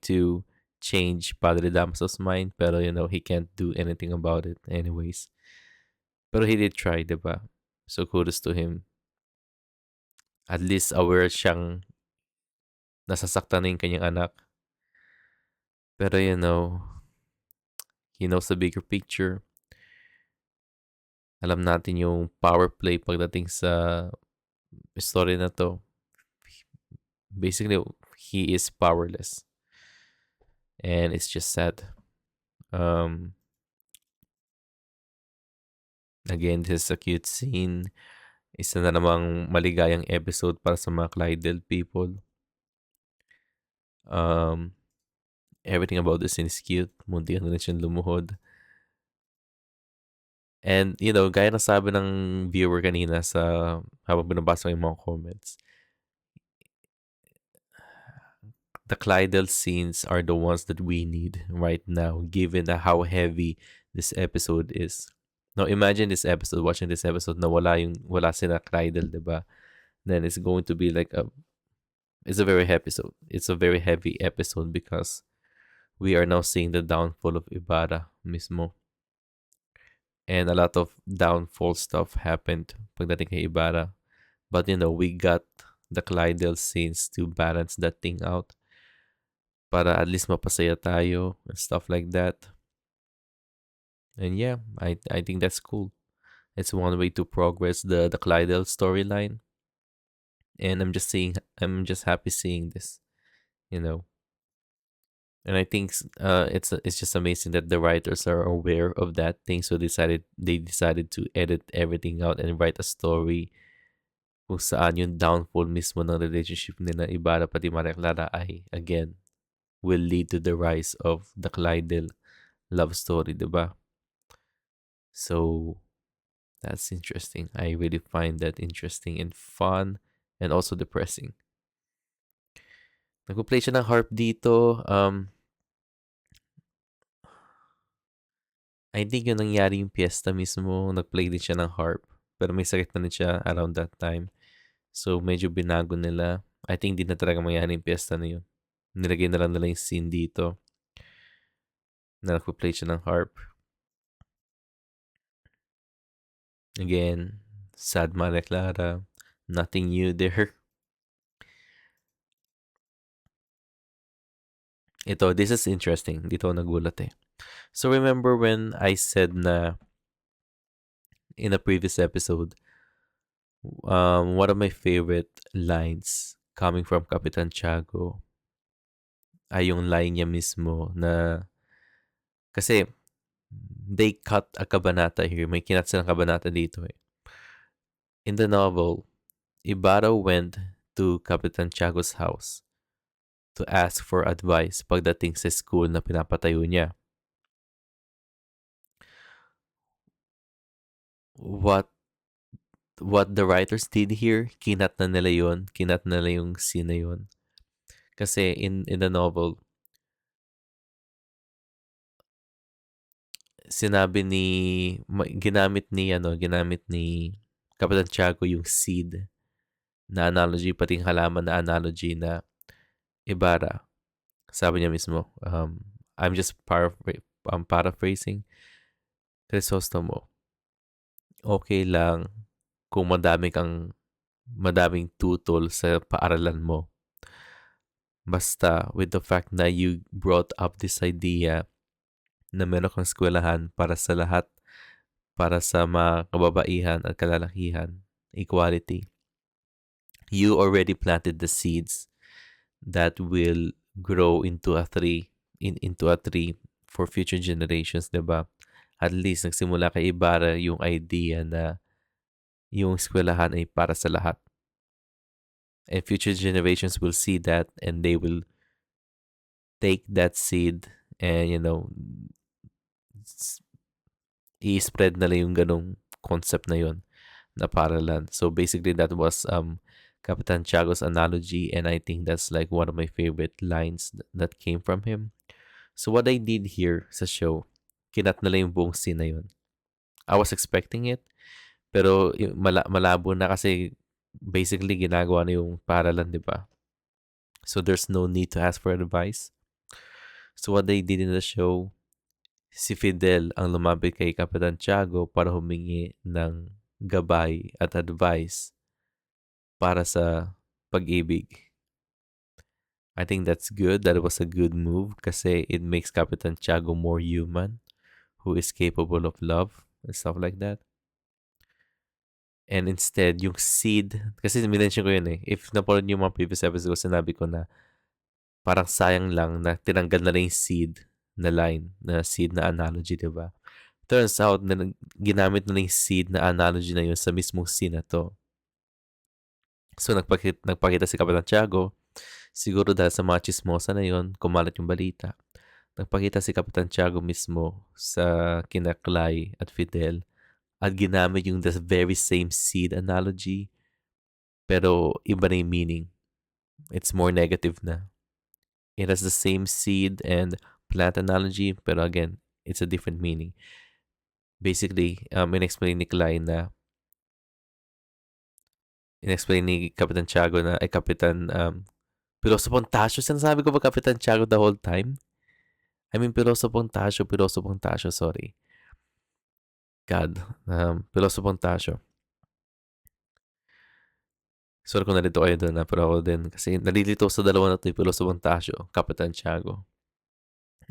to change Padre Damaso's mind, pero he can't do anything about it anyways. Pero he did try, diba? So kudos to him. At least aware siyang nasasaktan na yung kanyang anak. Pero he knows the bigger picture. Alam natin yung power play pagdating sa story na to. Basically, he is powerless. And it's just sad. Again, this is a cute scene. Isa na namang maligayang episode para sa mga Clydel people. Everything about this scene is cute. Munti na rin siyang lumuhod. And, gaya na sabi ng viewer kanina sa habang binabasa ko yung mga comments, the Clydel scenes are the ones that we need right now, given how heavy this episode is. Now, imagine watching this episode na wala sila Clydel, diba? Then it's going to be like it's a very heavy episode. It's a very heavy episode because we are now seeing the downfall of Ibarra mismo. And a lot of downfall stuff happened pagdating kay Ibarra. But, we got the Clydel scenes to balance that thing out. Para at least mapasaya tayo and stuff like that. And yeah, I think that's cool. It's one way to progress the Clydel storyline. And I'm just happy seeing this, And I think it's just amazing that the writers are aware of that thing, so they decided to edit everything out and write a story kung saan yung downfall mismo ng relationship nila Ibarra pati Maria Clara ay again will lead to the rise of the Clydel love story, diba? So that's interesting. I really find that interesting and fun and also depressing. Nag-play siya ng harp dito. I think yung nangyari yung piyesta mismo, nag-play din siya ng harp. Pero may sakit na din siya around that time. So, medyo binago nila. I think di na talaga mangyari yung piyesta na yun. Nilagay na lang nila yung scene dito na nag-play siya ng harp. Again, sad Maria Clara. Nothing new there. This is interesting. Dito ako nagulat eh. So remember when I said na in a previous episode, one of my favorite lines coming from Kapitan Tiago ay yung line niya mismo na kasi they cut a kabanata here. May kinat silang kabanata dito eh. In the novel, Ibarra went to Kapitan Tiago's house to ask for advice pagdating sa school na pinapatayo niya. What the writers did here, kinat na nila yun. Kinat na nila yung scene na yun. Kasi in the novel, ginamit ni Kapitan Tiago yung seed na analogy, pati yung halaman na analogy na Ibarra. Sabi niya mismo, I'm just paraphrasing. Crisostomo, okay lang kung madaming tutol sa paaralan mo. Basta with the fact na you brought up this idea na meron kang eskwelahan para sa lahat, para sa mga kababaihan at kalalakihan, equality. You already planted the seeds that will grow into a tree for future generations, 'di ba? At least nagsimula kay Ibarra yung idea na yung eskwelahan ay para sa lahat. And future generations will see that and they will take that seed and i-spread nila yung ganong concept na yun na paralan. So basically that was Kapitan Tiago's analogy, and I think that's like one of my favorite lines that came from him. So what I did here sa show, kinat nila yung buong scene na yun. I was expecting it, pero malabo na kasi basically ginagawa na yung paralan, di ba? So there's no need to ask for advice. So what they did in the show, si Fidel ang lumapit kay Kapitan Tiago para humingi ng gabay at advice para sa pag-ibig. I think that's good. That was a good move kasi it makes Kapitan Tiago more human, who is capable of love and stuff like that. And instead, yung seed, kasi minention ko yun eh. If napanood yung mga previous episodes, sinabi ko na parang sayang lang na tinanggal na yung seed na line, na seed na analogy, diba? Turns out na ginamit na yung seed na analogy na yun sa mismong scene na to. So, nagpakita si Kapitan Tiago, siguro dahil sa mga chismosa na yun, kumalat yung balita. Nagpakita si Kapitan Tiago mismo sa kina Clay at Fidel at ginamit yung the very same seed analogy, pero iba na yung meaning. It's more negative na. It has the same seed and plant analogy, pero again, it's a different meaning. Basically, in-explain ni Kapitan Tiago na, Kapitan, Pilosopong Tasyo. Sinasabi ko ba Kapitan Tiago the whole time? I mean, Pilosopong Tasyo, sorry. God, Pilosopong Tasyo. Sorry kung nalito kayo doon, pero ako din. Kasi nalilito sa dalawa na ito, yung Pilosopong Tasyo, Kapitan Tiago.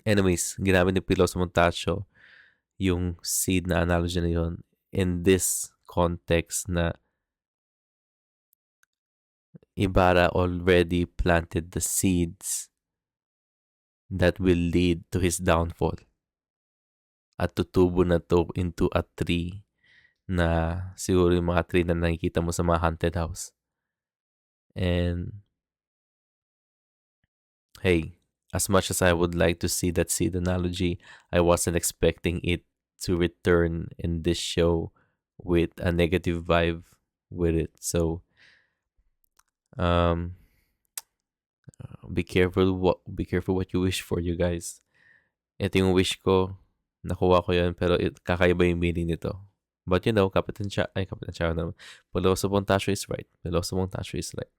Anyways, ginamit ni Pilosopong Tasyo yung seed na analogy na yun in this context na Ibarra already planted the seeds that will lead to his downfall. At tutubo na to into a tree na siguro yung mga tree na nakikita mo sa mga haunted house. And hey, as much as I would like to see that seed analogy, I wasn't expecting it to return in this show with a negative vibe with it. So be careful what you wish for, you guys. Ito yung wish ko, nakuha ko yun, pero kakaiba yung meaning nito. But Kapitan Tiago naman. Pilosopong Tasyo is right. Pilosopong Tasyo is right.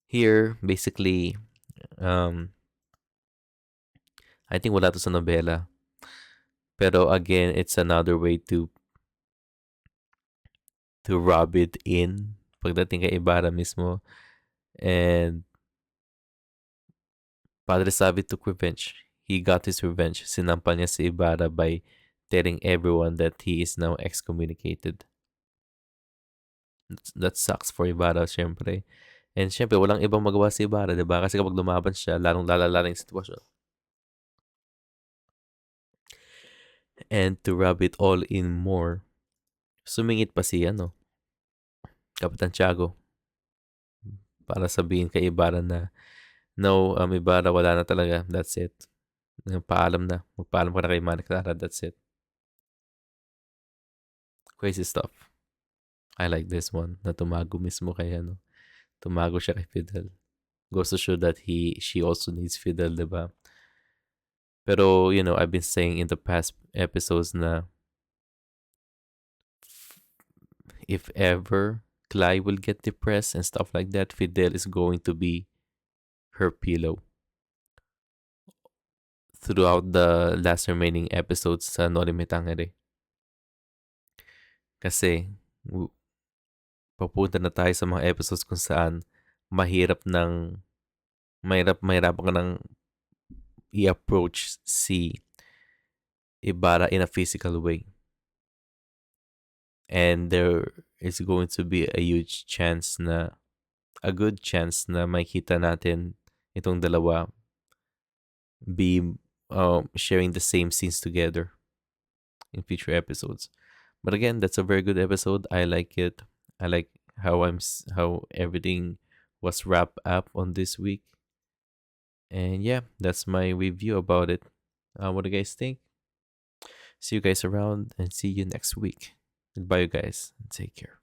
Here, basically, I think wala to sa nobela. Pero again, it's another way to rub it in pagdating kay Ibarra mismo. And Padre Savi took revenge. He got his revenge. Sinampal niya si Ibarra by telling everyone that he is now excommunicated. That sucks for Ibarra, syempre. And syempre, walang ibang magawa si Ibarra, diba? Kasi kapag lumaban siya, lalong lalala yung sitwasyon. And to rub it all in more, sumingit pa si, Kapitan Tiago. Para sabihin kay Ibarra na, no, Ibarra, wala na talaga. That's it. Paalam na. Magpaalam ka na kay Manny Clara. That's it. Crazy stuff. I like this one. Na tumago mismo kay, tumago siya kay Fidel. Goes to show that she also needs Fidel, diba? Pero, I've been saying in the past episodes na if ever Clay will get depressed and stuff like that, Fidel is going to be her pillow. Throughout the last remaining episodes sa Nori Me Tangere. Kasi, papunta na tayo sa mga episodes kung saan mahirapan ka ng i-approach si Ibarra in a physical way. And there is going to be a good chance na makita natin itong dalawa be sharing the same scenes together in future episodes. But again, that's a very good episode. I like it. I like how everything was wrapped up on this week. And yeah, that's my review about it. What do you guys think? See you guys around and see you next week. Goodbye, you guys, and take care.